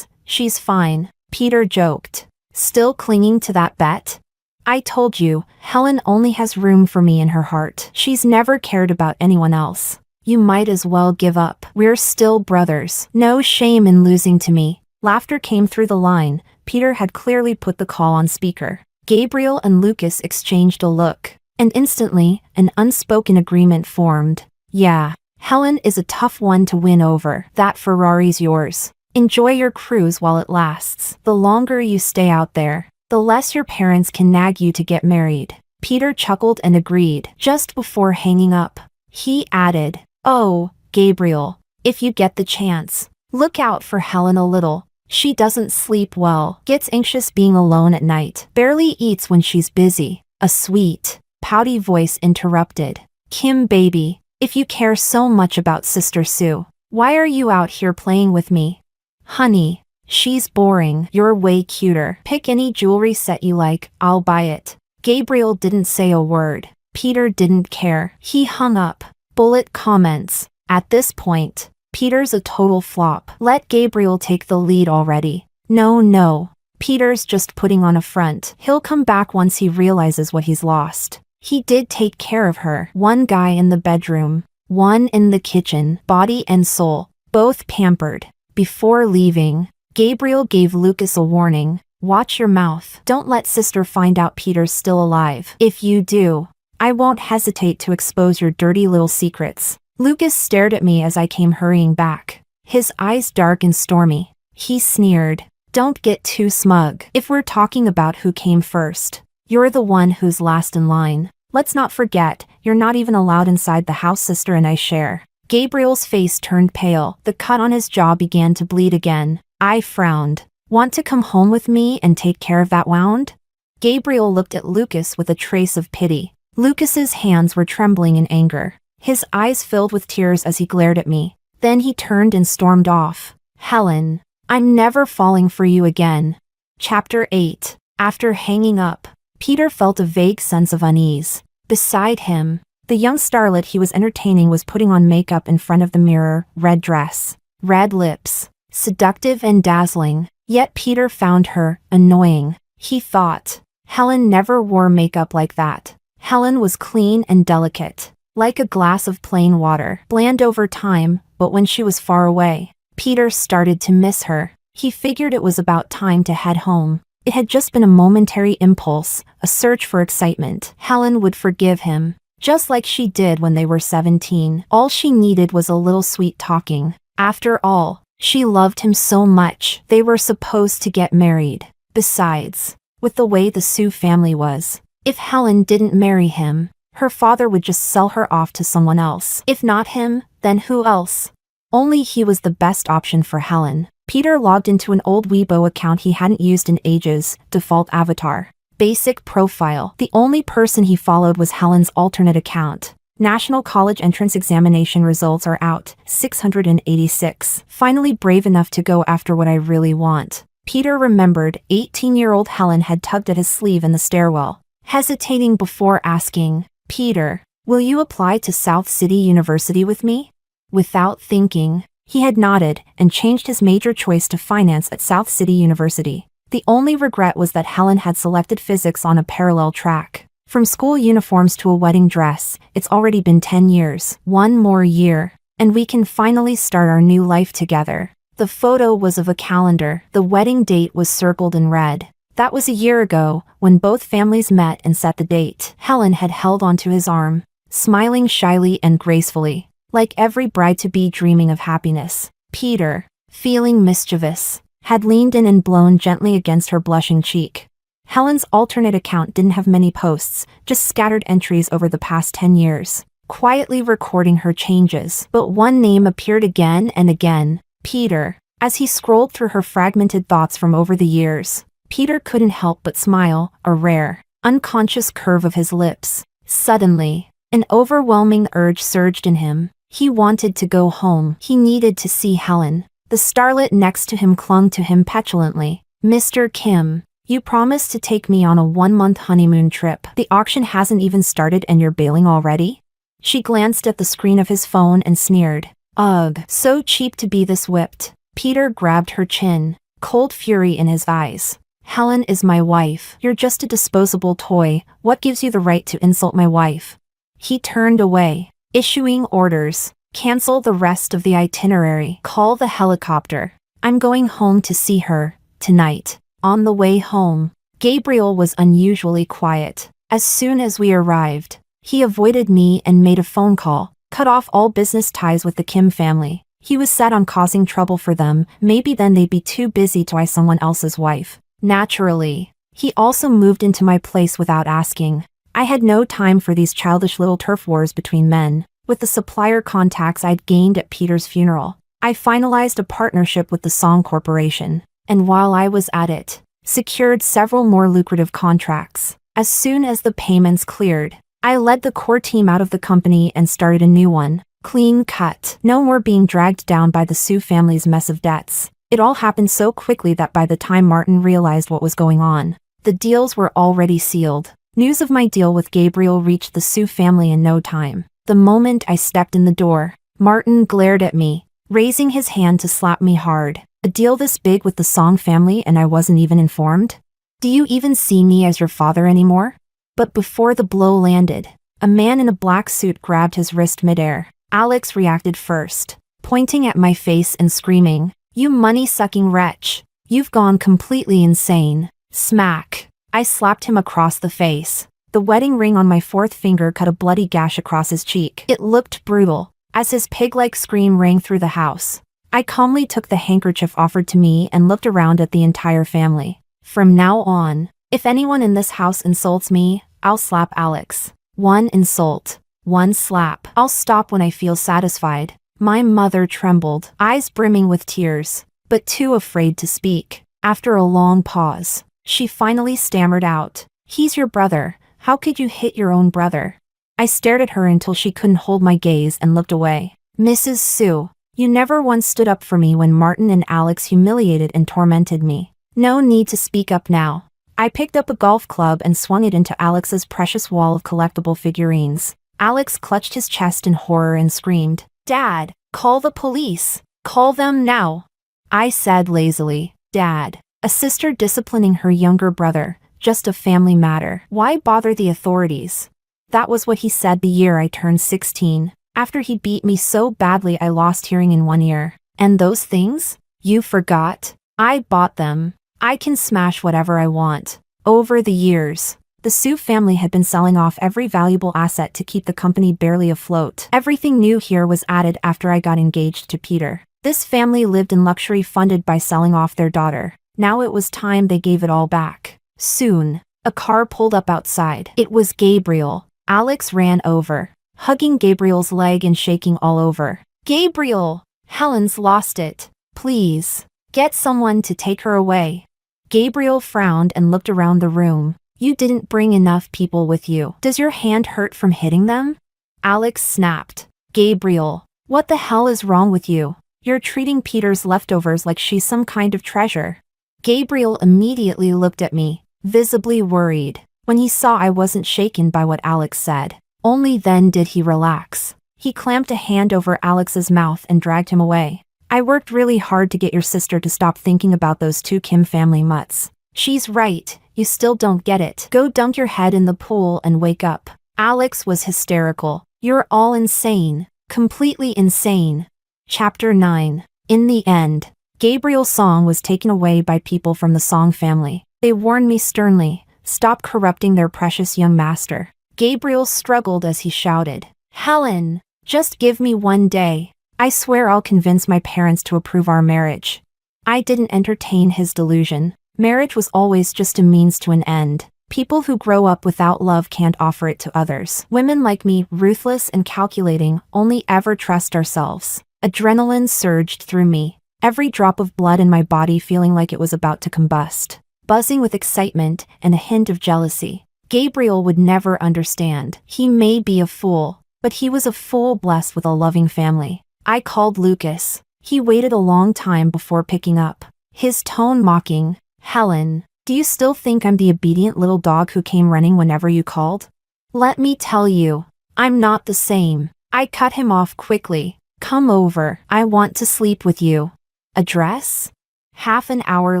She's fine, Peter joked. Still clinging to that bet? I told you, Helen only has room for me in her heart. She's never cared about anyone else. You might as well give up. We're still brothers. No shame in losing to me. Laughter came through the line. Peter had clearly put the call on speaker. Gabriel and Lucas exchanged a look, and instantly, an unspoken agreement formed. Yeah, Helen is a tough one to win over. That Ferrari's yours. Enjoy your cruise while it lasts. The longer you stay out there, the less your parents can nag you to get married. Peter chuckled and agreed. Just before hanging up, he added, Oh, Gabriel, if you get the chance, look out for Helen a little. She doesn't sleep well, gets anxious being alone at night, barely eats when she's busy. A sweet, pouty voice interrupted. Kim baby, if you care so much about Sister Sue, why are you out here playing with me? Honey, she's boring. You're way cuter. Pick any jewelry set you like, I'll buy it. Gabriel didn't say a word. Peter didn't care. He hung up. Bullet comments. At this point, Peter's a total flop. Let Gabriel take the lead already. No. Peter's just putting on a front. He'll come back once he realizes what he's lost. He did take care of her. One guy in the bedroom, one in the kitchen, body and soul, both pampered. Before leaving, Gabriel gave Lucas a warning. Watch your mouth. Don't let sister find out Peter's still alive. If you do, I won't hesitate to expose your dirty little secrets. Lucas stared at me as I came hurrying back, his eyes dark and stormy. He sneered. Don't get too smug. If we're talking about who came first, you're the one who's last in line. Let's not forget, you're not even allowed inside the house sister and I share. Gabriel's face turned pale. The cut on his jaw began to bleed again. I frowned. Want to come home with me and take care of that wound? Gabriel looked at Lucas with a trace of pity. Lucas's hands were trembling in anger. His eyes filled with tears as he glared at me. Then he turned and stormed off. Helen, I'm never falling for you again. Chapter 8. After hanging up, Peter felt a vague sense of unease. Beside him, the young starlet he was entertaining was putting on makeup in front of the mirror, red dress, red lips, seductive and dazzling. Yet Peter found her annoying. He thought, Helen never wore makeup like that. Helen was clean and delicate, like a glass of plain water, bland over time, but when she was far away, Peter started to miss her. He figured it was about time to head home. It had just been a momentary impulse, a search for excitement. Helen would forgive him, just like she did when they were 17. All she needed was a little sweet talking. After all, she loved him so much. They were supposed to get married. Besides, with the way the Sue family was, if Helen didn't marry him, her father would just sell her off to someone else. If not him, then who else? Only he was the best option for Helen. Peter logged into an old Weibo account he hadn't used in ages, default avatar. Basic profile. The only person he followed was Helen's alternate account. National college entrance examination results are out, 686. Finally brave enough to go after what I really want. Peter remembered 18-year-old Helen had tugged at his sleeve in the stairwell, hesitating before asking, Peter, will you apply to South City University with me? Without thinking, he had nodded and changed his major choice to finance at South City University. The only regret was that Helen had selected physics on a parallel track. From school uniforms to a wedding dress, it's already been 10 years. One more year, and we can finally start our new life together. The photo was of a calendar. The wedding date was circled in red. That was a year ago, when both families met and set the date. Helen had held onto his arm, smiling shyly and gracefully, like every bride-to-be dreaming of happiness. Peter, feeling mischievous, had leaned in and blown gently against her blushing cheek. Helen's alternate account didn't have many posts, just scattered entries over the past 10 years, quietly recording her changes. But one name appeared again and again, Peter. As he scrolled through her fragmented thoughts from over the years, Peter couldn't help but smile, a rare, unconscious curve of his lips. Suddenly, an overwhelming urge surged in him. He wanted to go home. He needed to see Helen. The starlet next to him clung to him petulantly. Mr. Kim, you promised to take me on a 1-month honeymoon trip. The auction hasn't even started and you're bailing already? She glanced at the screen of his phone and sneered. Ugh, so cheap to be this whipped. Peter grabbed her chin, cold fury in his eyes. Helen is my wife. You're just a disposable toy. What gives you the right to insult my wife? He turned away, issuing orders. Cancel the rest of the itinerary. Call the helicopter. I'm going home to see her, tonight. On the way home, Gabriel was unusually quiet. As soon as we arrived, he avoided me and made a phone call, cut off all business ties with the Kim family. He was set on causing trouble for them. Maybe then they'd be too busy to eye someone else's wife. Naturally, he also moved into my place without asking. I had no time for these childish little turf wars between men. With the supplier contacts I'd gained at Peter's funeral, I finalized a partnership with the Song Corporation, and while I was at it, secured several more lucrative contracts. As soon as the payments cleared, I led the core team out of the company and started a new one. Clean cut. No more being dragged down by the Sue family's mess of debts. It all happened so quickly that by the time Martin realized what was going on, the deals were already sealed. News of my deal with Gabriel reached the Sue family in no time. The moment I stepped in the door, Martin glared at me, raising his hand to slap me hard. A deal this big with the Song family and I wasn't even informed? Do you even see me as your father anymore? But before the blow landed, a man in a black suit grabbed his wrist midair. Alex reacted first, pointing at my face and screaming, "You money-sucking wretch! You've gone completely insane!" Smack! I slapped him across the face. The wedding ring on my fourth finger cut a bloody gash across his cheek. It looked brutal, as his pig-like scream rang through the house. I calmly took the handkerchief offered to me and looked around at the entire family. From now on, if anyone in this house insults me, I'll slap Alex. One insult, one slap. I'll stop when I feel satisfied. My mother trembled, eyes brimming with tears, but too afraid to speak. After a long pause, she finally stammered out, "He's your brother. How could you hit your own brother?" I stared at her until she couldn't hold my gaze and looked away. "Mrs. Sue, you never once stood up for me when Martin and Alex humiliated and tormented me. No need to speak up now. I picked up a golf club and swung it into Alex's precious wall of collectible figurines. Alex clutched his chest in horror and screamed, "Dad, call the police! Call them now!" I said lazily, "Dad, a sister disciplining her younger brother, just a family matter. Why bother the authorities?" That was what he said the year I turned 16, after he beat me so badly I lost hearing in one ear. And those things? You forgot? I bought them. I can smash whatever I want. Over the years, the Sue family had been selling off every valuable asset to keep the company barely afloat. Everything new here was added after I got engaged to Peter. This family lived in luxury funded by selling off their daughter. Now it was time they gave it all back. Soon, a car pulled up outside. It was Gabriel. Alex ran over, hugging Gabriel's leg and shaking all over. "Gabriel! Helen's lost it. Please, get someone to take her away." Gabriel frowned and looked around the room. "You didn't bring enough people with you. Does your hand hurt from hitting them?" Alex snapped. "Gabriel, what the hell is wrong with you? You're treating Peter's leftovers like she's some kind of treasure." Gabriel immediately looked at me, visibly worried. When he saw I wasn't shaken by what Alex said, only then did he relax. He clamped a hand over Alex's mouth and dragged him away. "I worked really hard to get your sister to stop thinking about those two Kim family mutts. She's right, you still don't get it. Go dunk your head in the pool and wake up." Alex was hysterical. "You're all insane. Completely insane." Chapter 9. In the end, Gabriel's song was taken away by people from the Song family. They warned me sternly, "Stop corrupting their precious young master." Gabriel struggled as he shouted, "Helen, just give me one day. I swear I'll convince my parents to approve our marriage." I didn't entertain his delusion. Marriage was always just a means to an end. People who grow up without love can't offer it to others. Women like me, ruthless and calculating, only ever trust ourselves. Adrenaline surged through me, every drop of blood in my body feeling like it was about to combust, buzzing with excitement and a hint of jealousy. Gabriel would never understand. He may be a fool, but he was a fool blessed with a loving family. I called Lucas. He waited a long time before picking up, his tone mocking. "Helen, do you still think I'm the obedient little dog who came running whenever you called? Let me tell you, I'm not the same." I cut him off quickly. "Come over. I want to sleep with you." Address? Half an hour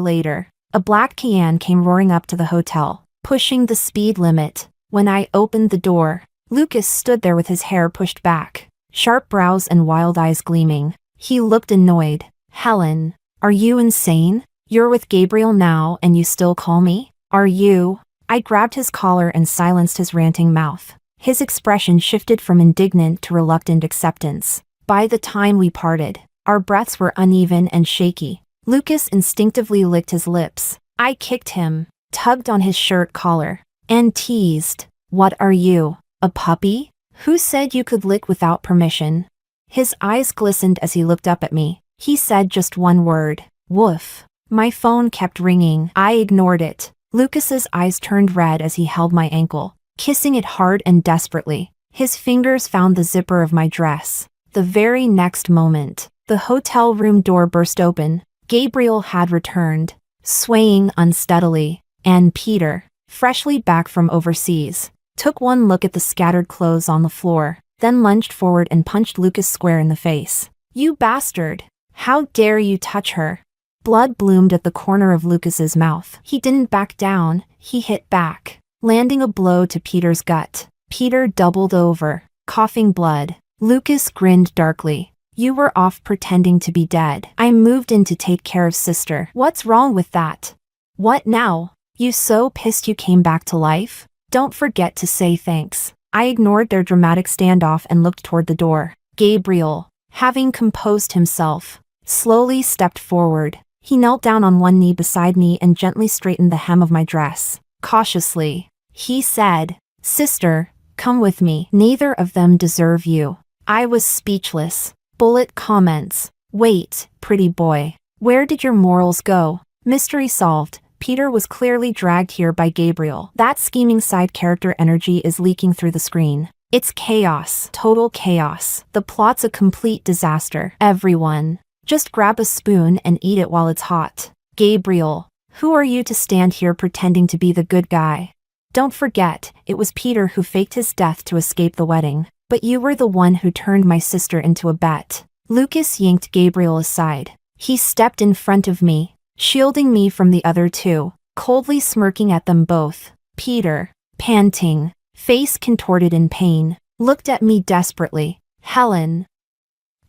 later, a black Cayenne came roaring up to the hotel, pushing the speed limit. When I opened the door, Lucas stood there with his hair pushed back, sharp brows and wild eyes gleaming. He looked annoyed. "Helen, are you insane? You're with Gabriel now and you still call me? Are you?" I grabbed his collar and silenced his ranting mouth. His expression shifted from indignant to reluctant acceptance. By the time we parted, our breaths were uneven and shaky. Lucas instinctively licked his lips. I kicked him, tugged on his shirt collar, and teased, "What are you, a puppy? Who said you could lick without permission?" His eyes glistened as he looked up at me. He said just one word, "Woof." My phone kept ringing. I ignored it. Lucas's eyes turned red as he held my ankle, kissing it hard and desperately. His fingers found the zipper of my dress. The very next moment, the hotel room door burst open. Gabriel had returned, swaying unsteadily, and Peter, freshly back from overseas, took one look at the scattered clothes on the floor, then lunged forward and punched Lucas square in the face. "You bastard! How dare you touch her?" Blood bloomed at the corner of Lucas's mouth. He didn't back down, he hit back, landing a blow to Peter's gut. Peter doubled over, coughing blood. Lucas grinned darkly. "You were off pretending to be dead. I moved in to take care of sister. What's wrong with that? What now? You so pissed you came back to life? Don't forget to say thanks." I ignored their dramatic standoff and looked toward the door. Gabriel, having composed himself, slowly stepped forward. He knelt down on one knee beside me and gently straightened the hem of my dress. Cautiously, he said, "Sister, come with me. Neither of them deserve you." I was speechless. Bullet comments. "Wait, pretty boy. Where did your morals go?" Mystery solved. Peter was clearly dragged here by Gabriel. That scheming side character energy is leaking through the screen. It's chaos. Total chaos. The plot's a complete disaster. Everyone, just grab a spoon and eat it while it's hot. Gabriel, Who are you to stand here pretending to be the good guy? Don't forget, it was Peter who faked his death to escape the wedding. But you were the one who turned my sister into a bet. Lucas yanked Gabriel aside. He stepped in front of me, shielding me from the other two, coldly smirking at them both. Peter, panting, face contorted in pain, looked at me desperately. Helen.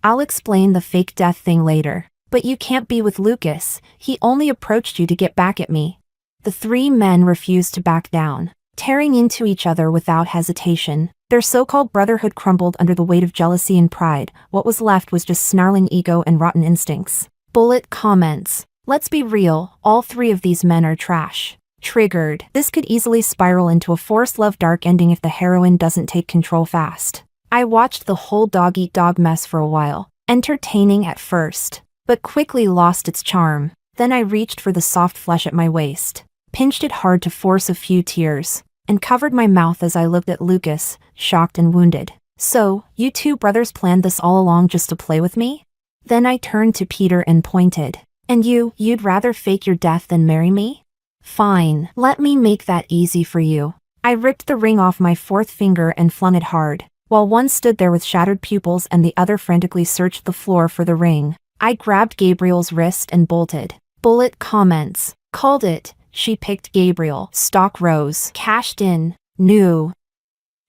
I'll explain the fake death thing later. But you can't be with Lucas, he only approached you to get back at me. The three men refused to back down, tearing into each other without hesitation. Their so-called brotherhood crumbled under the weight of jealousy and pride. What was left was just snarling ego and rotten instincts. Bullet comments. Let's be real, all three of these men are trash. Triggered. This could easily spiral into a forced love dark ending if the heroine doesn't take control fast. I watched the whole dog-eat-dog mess for a while, entertaining at first, but quickly lost its charm. Then I reached for the soft flesh at my waist, pinched it hard to force a few tears, and covered my mouth as I looked at Lucas, shocked and wounded. So, you two brothers planned this all along just to play with me? Then I turned to Peter and pointed. And you'd rather fake your death than marry me? Fine, let me make that easy for you. I ripped the ring off my fourth finger and flung it hard, while one stood there with shattered pupils and the other frantically searched the floor for the ring. I grabbed Gabriel's wrist and bolted. Bullet comments. Called it. She picked Gabriel. Stock rose. Cashed in. New.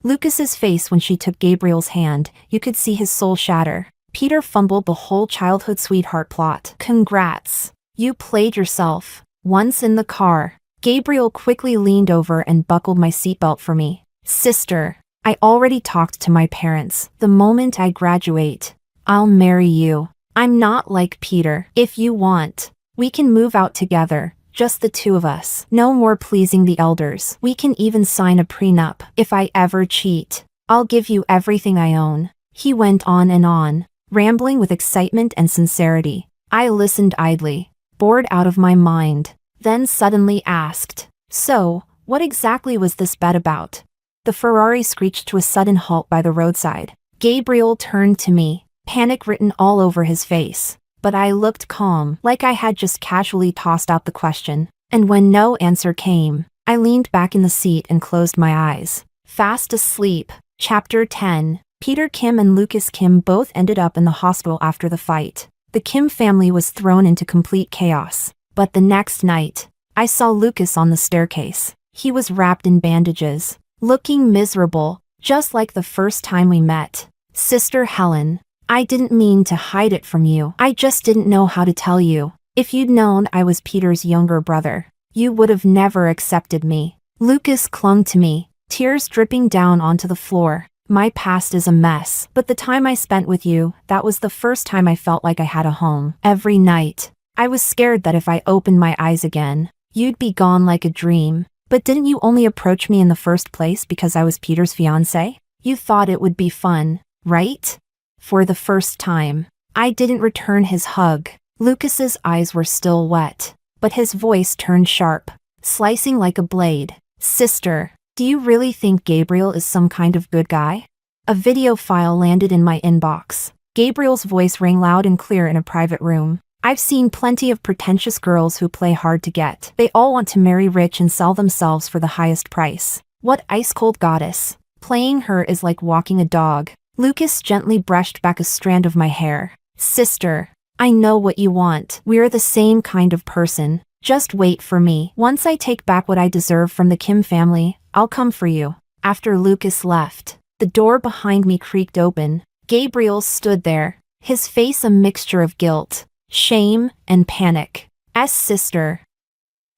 Lucas's face when she took Gabriel's hand, you could see his soul shatter. Peter fumbled the whole childhood sweetheart plot. Congrats. You played yourself. Once in the car, Gabriel quickly leaned over and buckled my seatbelt for me. Sister, I already talked to my parents. The moment I graduate, I'll marry you. I'm not like Peter. If you want, we can move out together, just the two of us. No more pleasing the elders. We can even sign a prenup. If I ever cheat, I'll give you everything I own. He went on, rambling with excitement and sincerity. I listened idly, bored out of my mind, then suddenly asked, so, what exactly was this bet about? The Ferrari screeched to a sudden halt by the roadside. Gabriel turned to me, panic written all over his face. But I looked calm, like I had just casually tossed out the question. And when no answer came, I leaned back in the seat and closed my eyes. Fast asleep. Chapter 10. Peter Kim and Lucas Kim both ended up in the hospital after the fight. The Kim family was thrown into complete chaos. But the next night, I saw Lucas on the staircase. He was wrapped in bandages, looking miserable, just like the first time we met. Sister Helen, I didn't mean to hide it from you. I just didn't know how to tell you. If you'd known I was Peter's younger brother, you would have never accepted me. Lucas clung to me, tears dripping down onto the floor. My past is a mess, but the time I spent with you, that was the first time I felt like I had a home. Every night, I was scared that if I opened my eyes again, you'd be gone like a dream. But didn't you only approach me in the first place because I was Peter's fiancé? You thought it would be fun, right? For the first time, I didn't return his hug. Lucas's eyes were still wet, but his voice turned sharp, slicing like a blade. Sister, do you really think Gabriel is some kind of good guy? A video file landed in my inbox. Gabriel's voice rang loud and clear in a private room. I've seen plenty of pretentious girls who play hard to get. They all want to marry rich and sell themselves for the highest price. What ice-cold goddess. Playing her is like walking a dog. Lucas gently brushed back a strand of my hair. Sister, I know what you want. We're the same kind of person. Just wait for me. Once I take back what I deserve from the Kim family, I'll come for you. After Lucas left, the door behind me creaked open. Gabriel stood there, his face a mixture of guilt, shame, and panic. Sister.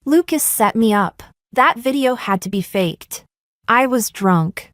Lucas set me up. That video had to be faked. I was drunk.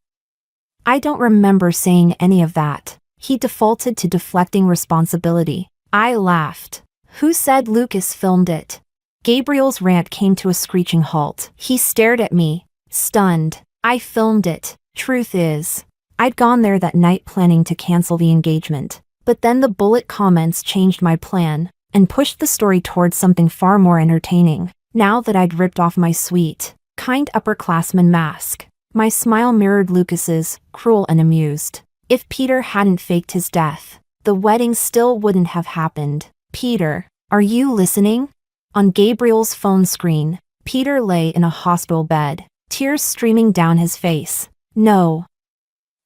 I don't remember saying any of that. He defaulted to deflecting responsibility. I laughed. Who said Lucas filmed it? Gabriel's rant came to a screeching halt. He stared at me, stunned. I filmed it. Truth is, I'd gone there that night planning to cancel the engagement. But then the bullet comments changed my plan, and pushed the story towards something far more entertaining. Now that I'd ripped off my sweet, kind upperclassman mask, my smile mirrored Lucas's, cruel and amused. If Peter hadn't faked his death, the wedding still wouldn't have happened. Peter, are you listening? On Gabriel's phone screen, Peter lay in a hospital bed, tears streaming down his face. No.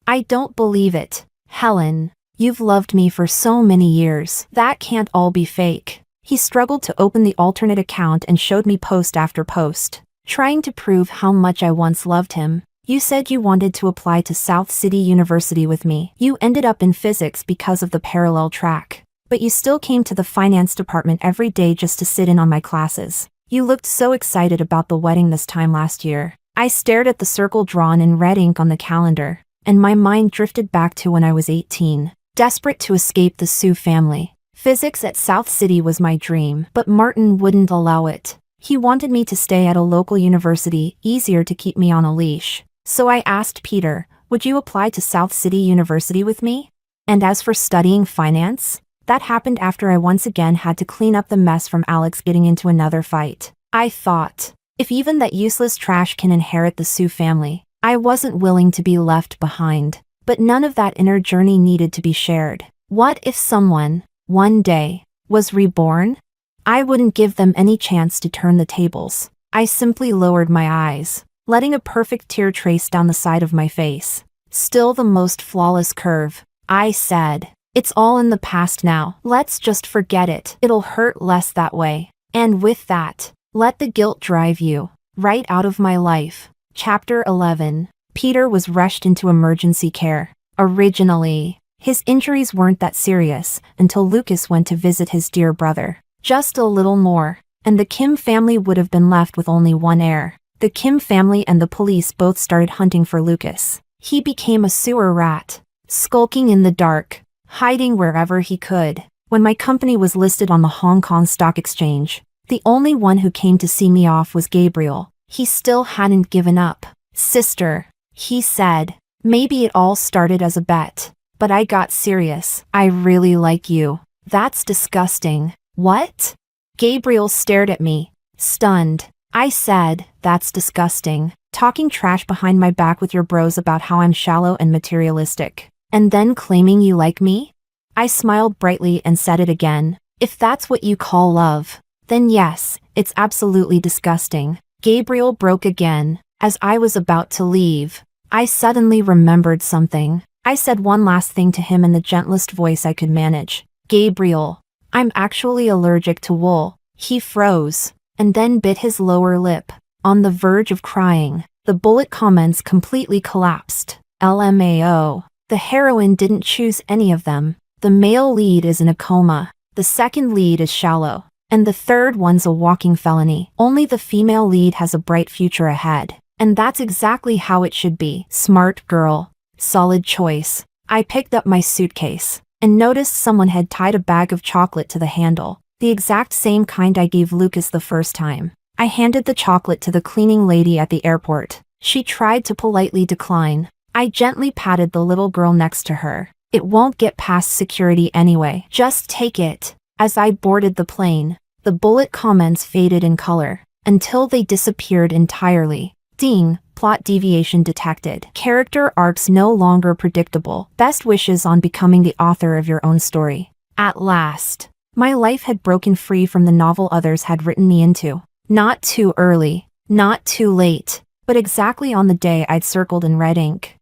I don't believe it. Helen, you've loved me for so many years. That can't all be fake. He struggled to open the alternate account and showed me post after post, trying to prove how much I once loved him. You said you wanted to apply to South City University with me. You ended up in physics because of the parallel track. But you still came to the finance department every day just to sit in on my classes. You looked so excited about the wedding this time last year. I stared at the circle drawn in red ink on the calendar, and my mind drifted back to when I was 18, desperate to escape the Sioux family. Physics at South City was my dream, but Martin wouldn't allow it. He wanted me to stay at a local university, easier to keep me on a leash. So I asked Peter, would you apply to South City University with me? And as for studying finance, that happened after I once again had to clean up the mess from Alex getting into another fight. I thought, if even that useless trash can inherit the Sioux family, I wasn't willing to be left behind. But none of that inner journey needed to be shared. What if someone, one day, was reborn? I wouldn't give them any chance to turn the tables. I simply lowered my eyes, letting a perfect tear trace down the side of my face. Still the most flawless curve. I said, it's all in the past now. Let's just forget it. It'll hurt less that way. And with that, let the guilt drive you right out of my life. Chapter 11. Peter was rushed into emergency care. Originally, his injuries weren't that serious until Lucas went to visit his dear brother. Just a little more, and the Kim family would have been left with only one heir. The Kim family and the police both started hunting for Lucas. He became a sewer rat, skulking in the dark, hiding wherever he could. When my company was listed on the Hong Kong Stock Exchange, the only one who came to see me off was Gabriel. He still hadn't given up. Sister, he said, maybe it all started as a bet, but I got serious. I really like you. That's disgusting. What? Gabriel stared at me, stunned. I said, that's disgusting. Talking trash behind my back with your bros about how I'm shallow and materialistic. And then claiming you like me? I smiled brightly and said it again. If that's what you call love, then yes, it's absolutely disgusting. Gabriel broke again. As I was about to leave, I suddenly remembered something. I said one last thing to him in the gentlest voice I could manage. Gabriel, I'm actually allergic to wool. He froze, and then bit his lower lip. On the verge of crying, the bullet comments completely collapsed. LMAO. The heroine didn't choose any of them. The male lead is in a coma. The second lead is shallow. And the third one's a walking felony. Only the female lead has a bright future ahead. And that's exactly how it should be. Smart girl. Solid choice. I picked up my suitcase and noticed someone had tied a bag of chocolate to the handle. The exact same kind I gave Lucas the first time. I handed the chocolate to the cleaning lady at the airport. She tried to politely decline. I gently patted the little girl next to her. It won't get past security anyway. Just take it. As I boarded the plane, the bullet comments faded in color until they disappeared entirely. Ding, plot deviation detected. Character arcs no longer predictable. Best wishes on becoming the author of your own story. At last, my life had broken free from the novel others had written me into. Not too early, not too late, but exactly on the day I'd circled in red ink.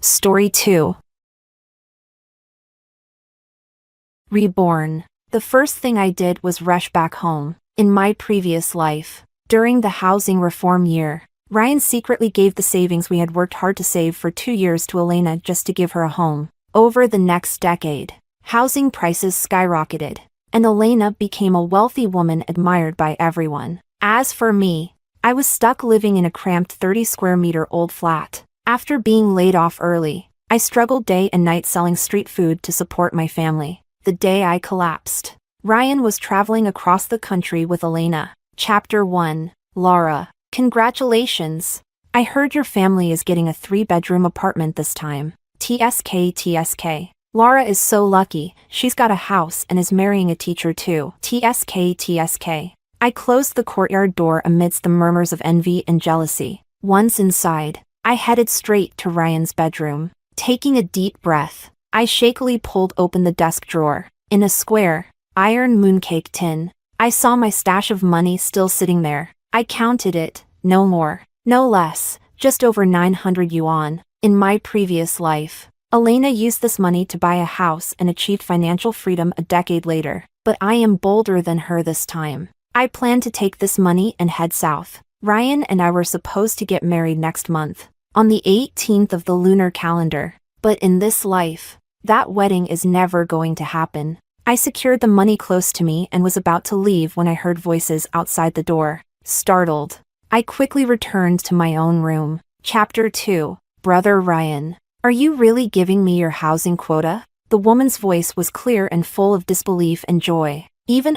Story 2. Reborn. The first thing I did was rush back home. In my previous life, during the housing reform year, Ryan secretly gave the savings we had worked hard to save for 2 years to Elena just to give her a home. Over the next decade, housing prices skyrocketed, and Elena became a wealthy woman admired by everyone. As for me, I was stuck living in a cramped 30-square-meter-old flat. After being laid off early, I struggled day and night selling street food to support my family. The day I collapsed, Ryan was traveling across the country with Elena. Chapter 1. Laura. Congratulations. I heard your family is getting a 3-bedroom apartment this time. TSK TSK. Laura is so lucky, she's got a house and is marrying a teacher too. TSK TSK. I closed the courtyard door amidst the murmurs of envy and jealousy. Once inside, I headed straight to Ryan's bedroom. Taking a deep breath, I shakily pulled open the desk drawer. In a square, iron mooncake tin, I saw my stash of money still sitting there. I counted it, no more, no less, just over 900 yuan. In my previous life, Elena used this money to buy a house and achieved financial freedom a decade later. But I am bolder than her this time. I plan to take this money and head south. Ryan and I were supposed to get married next month, on the 18th of the lunar calendar. But in this life, that wedding is never going to happen. I secured the money close to me and was about to leave when I heard voices outside the door. Startled, I quickly returned to my own room. Chapter 2. Brother Ryan. Are you really giving me your housing quota? The woman's voice was clear and full of disbelief and joy.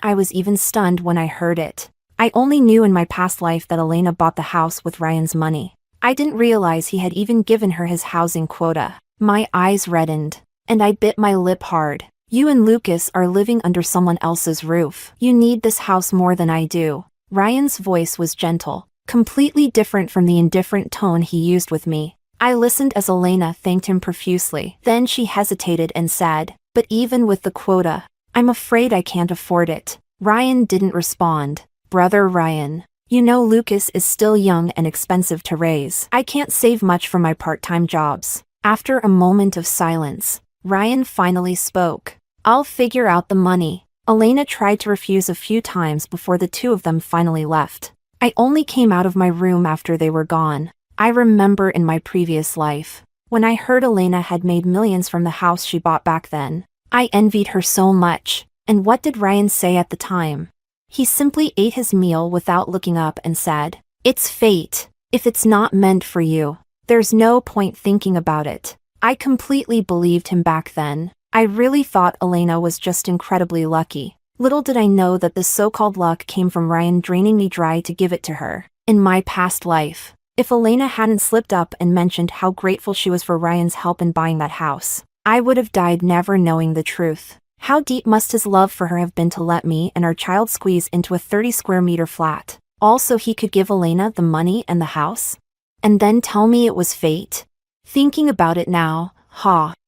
I was even stunned when I heard it. I only knew in my past life that Elena bought the house with Ryan's money. I didn't realize he had even given her his housing quota. My eyes reddened, and I bit my lip hard. You and Lucas are living under someone else's roof. You need this house more than I do. Ryan's voice was gentle, completely different from the indifferent tone he used with me. I listened as Elena thanked him profusely. Then she hesitated and said, "But even with the quota, I'm afraid I can't afford it." Ryan didn't respond. Brother Ryan, you know Lucas is still young and expensive to raise. I can't save much from my part-time jobs. After a moment of silence, Ryan finally spoke. I'll figure out the money. Elena tried to refuse a few times before the two of them finally left. I only came out of my room after they were gone. I remember in my previous life, when I heard Elena had made millions from the house she bought back then. I envied her so much. And what did Ryan say at the time? He simply ate his meal without looking up and said, "It's fate. If it's not meant for you, there's no point thinking about it." I completely believed him back then. I really thought Elena was just incredibly lucky. Little did I know that this so-called luck came from Ryan draining me dry to give it to her. In my past life, if Elena hadn't slipped up and mentioned how grateful she was for Ryan's help in buying that house, I would have died never knowing the truth. How deep must his love for her have been to let me and our child squeeze into a 30-square-meter flat? Also, he could give Elena the money and the house? And then tell me it was fate? Thinking about it now,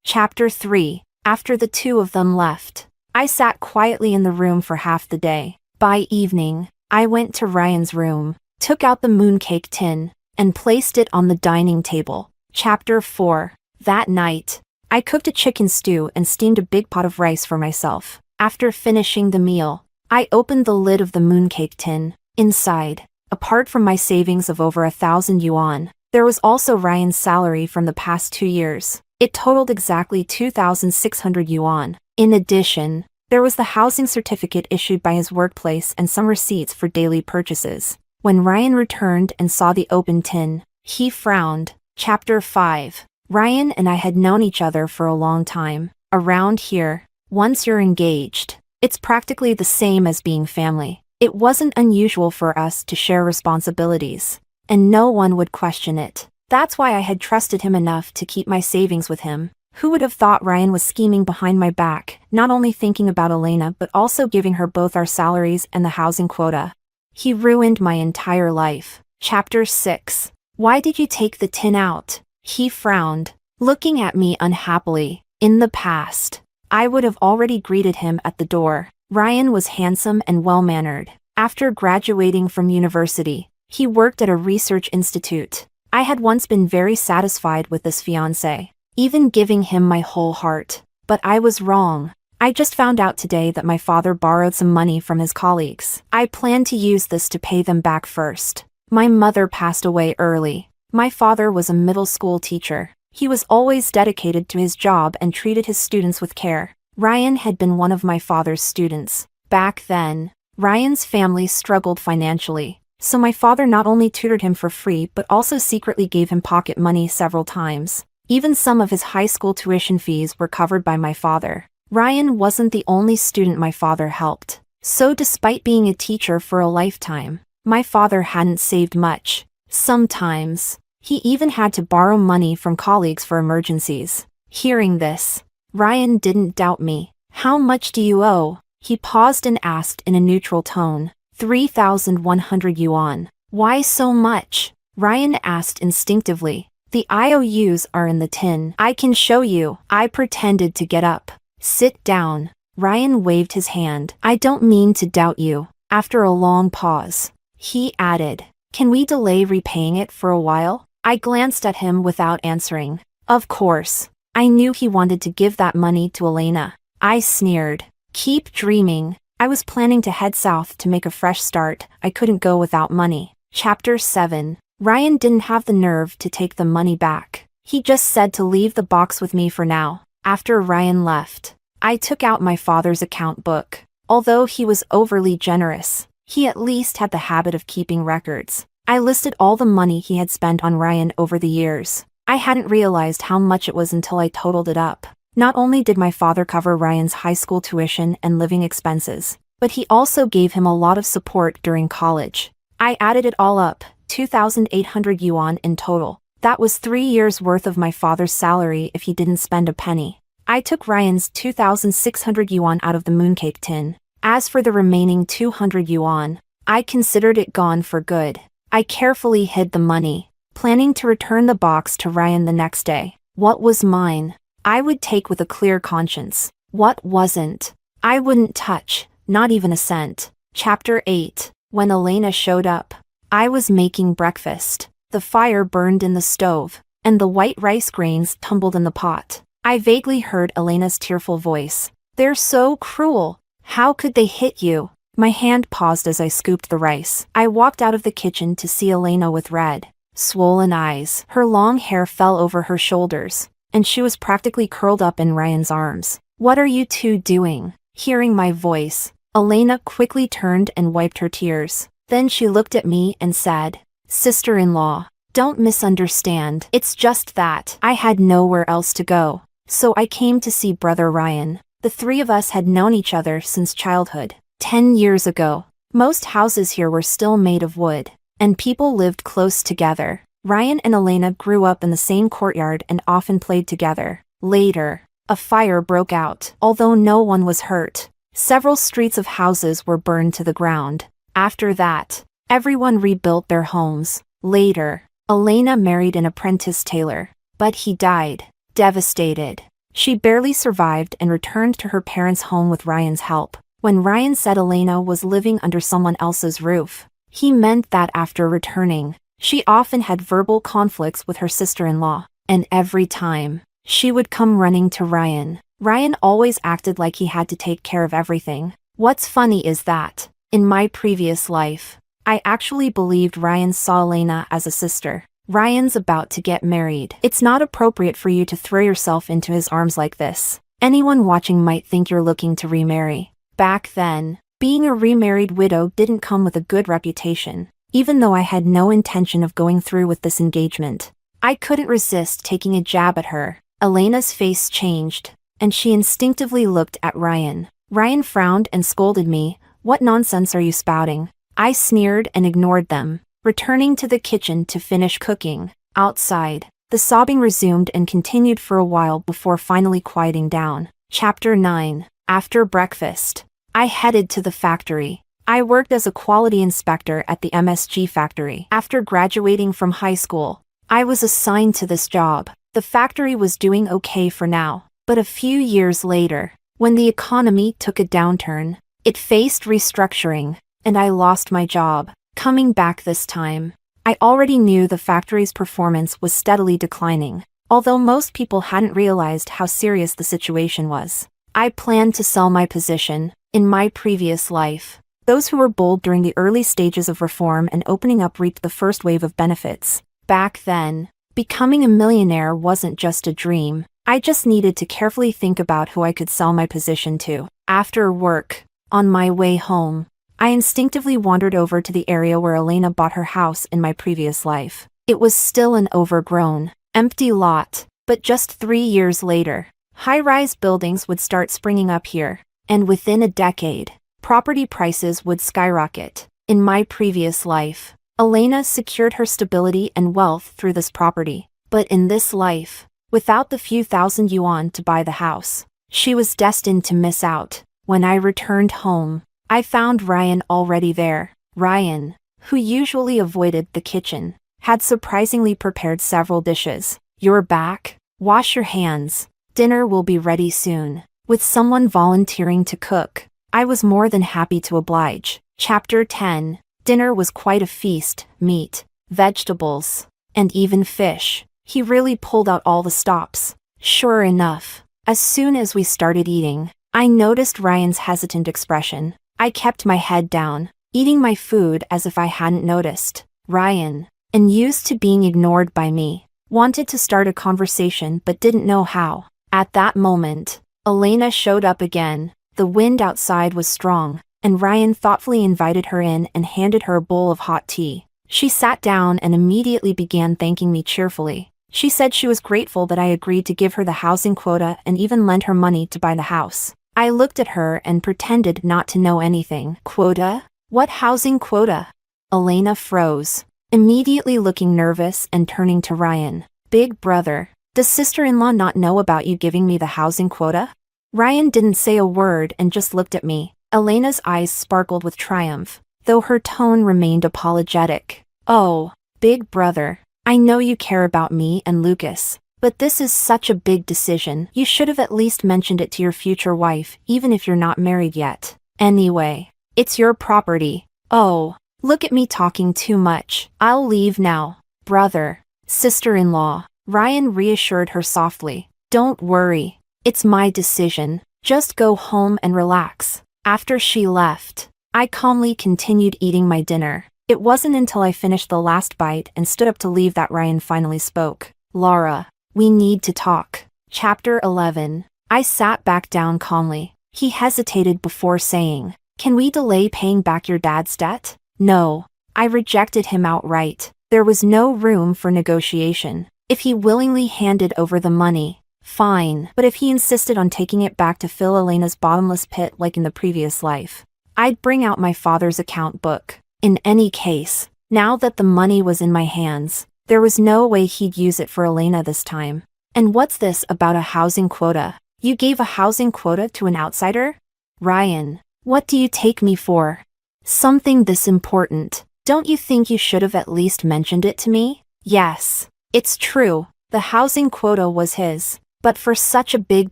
Chapter 3. After the two of them left, I sat quietly in the room for half the day. By evening, I went to Ryan's room, took out the mooncake tin, and placed it on the dining table. Chapter 4. That night, I cooked a chicken stew and steamed a big pot of rice for myself. After finishing the meal, I opened the lid of the mooncake tin. Inside, apart from my savings of over 1,000 yuan, there was also Ryan's salary from the past 2 years. It totaled exactly 2,600 yuan. In addition, there was the housing certificate issued by his workplace and some receipts for daily purchases. When Ryan returned and saw the open tin, he frowned. Chapter 5. Ryan and I had known each other for a long time. Around here, once you're engaged, it's practically the same as being family. It wasn't unusual for us to share responsibilities, and no one would question it. That's why I had trusted him enough to keep my savings with him. Who would have thought Ryan was scheming behind my back, not only thinking about Elena but also giving her both our salaries and the housing quota? He ruined my entire life. Chapter 6. Why did you take the tin out? He frowned, looking at me unhappily. In the past, I would have already greeted him at the door. Ryan was handsome and well-mannered. After graduating from university, he worked at a research institute. I had once been very satisfied with this fiancé, even giving him my whole heart. But I was wrong. I just found out today that my father borrowed some money from his colleagues. I planned to use this to pay them back first. My mother passed away early. My father was a middle school teacher. He was always dedicated to his job and treated his students with care. Ryan had been one of my father's students. Back then, Ryan's family struggled financially, so my father not only tutored him for free but also secretly gave him pocket money several times. Even some of his high school tuition fees were covered by my father. Ryan wasn't the only student my father helped. So despite being a teacher for a lifetime, my father hadn't saved much. Sometimes, he even had to borrow money from colleagues for emergencies. Hearing this, Ryan didn't doubt me. "How much do you owe?" He paused and asked in a neutral tone. 3,100 yuan. "Why so much?" Ryan asked instinctively. "The IOUs are in the tin. I can show you." I pretended to get up. "Sit down." Ryan waved his hand. "I don't mean to doubt you. After a long pause, he added, "Can we delay repaying it for a while?" I glanced at him without answering. Of course. I knew he wanted to give that money to Elena. I sneered. Keep dreaming. I was planning to head south to make a fresh start. I couldn't go without money. Chapter 7. Ryan didn't have the nerve to take the money back. He just said to leave the box with me for now. After Ryan left, I took out my father's account book. Although he was overly generous, he at least had the habit of keeping records. I listed all the money he had spent on Ryan over the years. I hadn't realized how much it was until I totaled it up. Not only did my father cover Ryan's high school tuition and living expenses, but he also gave him a lot of support during college. I added it all up, 2,800 yuan in total. That was 3 years worth of my father's salary if he didn't spend a penny. I took Ryan's 2,600 yuan out of the mooncake tin. As for the remaining 200 yuan, I considered it gone for good. I carefully hid the money, planning to return the box to Ryan the next day. What was mine, I would take with a clear conscience. What wasn't, I wouldn't touch, not even a cent. Chapter 8. When Elena showed up, I was making breakfast. The fire burned in the stove, and the white rice grains tumbled in the pot. I vaguely heard Elena's tearful voice. "They're so cruel. How could they hit you?" My hand paused as I scooped the rice. I walked out of the kitchen to see Elena with red, swollen eyes. Her long hair fell over her shoulders, and she was practically curled up in Ryan's arms. "What are you two doing?" Hearing my voice, Elena quickly turned and wiped her tears. Then she looked at me and said, "Sister-in-law, don't misunderstand. It's just that I had nowhere else to go, so I came to see brother Ryan." The three of us had known each other since childhood. 10 years ago, most houses here were still made of wood, and people lived close together. Ryan and Elena grew up in the same courtyard and often played together. Later, a fire broke out. Although no one was hurt, several streets of houses were burned to the ground. After that, everyone rebuilt their homes. Later, Elena married an apprentice tailor, but he died. Devastated, she barely survived and returned to her parents' home with Ryan's help. When Ryan said Elena was living under someone else's roof, he meant that after returning, she often had verbal conflicts with her sister-in-law, and every time, she would come running to Ryan. Ryan always acted like he had to take care of everything. What's funny is that, in my previous life, I actually believed Ryan saw Elena as a sister. Ryan's about to get married. It's not appropriate for you to throw yourself into his arms like this. Anyone watching might think you're looking to remarry. Back then, being a remarried widow didn't come with a good reputation. Even though I had no intention of going through with this engagement, I couldn't resist taking a jab at her. Elena's face changed, and she instinctively looked at Ryan. Ryan frowned and scolded me. "What nonsense are you spouting?" I sneered and ignored them, returning to the kitchen to finish cooking. Outside, the sobbing resumed and continued for a while before finally quieting down. Chapter 9. After breakfast, I headed to the factory. I worked as a quality inspector at the MSG factory. After graduating from high school, I was assigned to this job. The factory was doing okay for now, but a few years later, when the economy took a downturn, it faced restructuring, and I lost my job. Coming back this time, I already knew the factory's performance was steadily declining, although most people hadn't realized how serious the situation was. I planned to sell my position. In my previous life, those who were bold during the early stages of reform and opening up reaped the first wave of benefits. Back then, becoming a millionaire wasn't just a dream. I just needed to carefully think about who I could sell my position to. After work, on my way home, I instinctively wandered over to the area where Elena bought her house in my previous life. It was still an overgrown, empty lot, but just 3 years later, high-rise buildings would start springing up here, and within a decade, property prices would skyrocket. In my previous life, Elena secured her stability and wealth through this property, but in this life, without the few thousand yuan to buy the house, she was destined to miss out. When I returned home, I found Ryan already there. Ryan, who usually avoided the kitchen, had surprisingly prepared several dishes. "You're back? Wash your hands. Dinner will be ready soon." With someone volunteering to cook, I was more than happy to oblige. Chapter 10. Dinner was quite a feast: meat, vegetables, and even fish. He really pulled out all the stops. Sure enough, as soon as we started eating, I noticed Ryan's hesitant expression. I kept my head down, eating my food as if I hadn't noticed. Ryan, unused to being ignored by me, wanted to start a conversation but didn't know how. At that moment, Elena showed up again. The wind outside was strong, and Ryan thoughtfully invited her in and handed her a bowl of hot tea. She sat down and immediately began thanking me cheerfully. She said she was grateful that I agreed to give her the housing quota and even lend her money to buy the house. I looked at her and pretended not to know anything. Quota? What housing quota? Elena froze, immediately looking nervous and turning to Ryan. Big brother, does sister-in-law not know about you giving me the housing quota? Ryan didn't say a word and just looked at me. Elena's eyes sparkled with triumph, though her tone remained apologetic. Oh, big brother, I know you care about me and Lucas, but this is such a big decision. You should have at least mentioned it to your future wife, even if you're not married yet. Anyway, it's your property. Oh, look at me talking too much. I'll leave now. Brother, sister-in-law, Ryan reassured her softly. Don't worry, it's my decision. Just go home and relax. After she left, I calmly continued eating my dinner. It wasn't until I finished the last bite and stood up to leave that Ryan finally spoke. Laura, we need to talk. Chapter 11. I sat back down calmly. He hesitated before saying, can we delay paying back your dad's debt? No. I rejected him outright. There was no room for negotiation. If he willingly handed over the money, fine. But if he insisted on taking it back to fill Elena's bottomless pit like in the previous life, I'd bring out my father's account book. In any case, now that the money was in my hands, there was no way he'd use it for Elena this time. And what's this about a housing quota? You gave a housing quota to an outsider? Ryan, what do you take me for? Something this important. Don't you think you should have at least mentioned it to me? Yes, it's true. The housing quota was his. But for such a big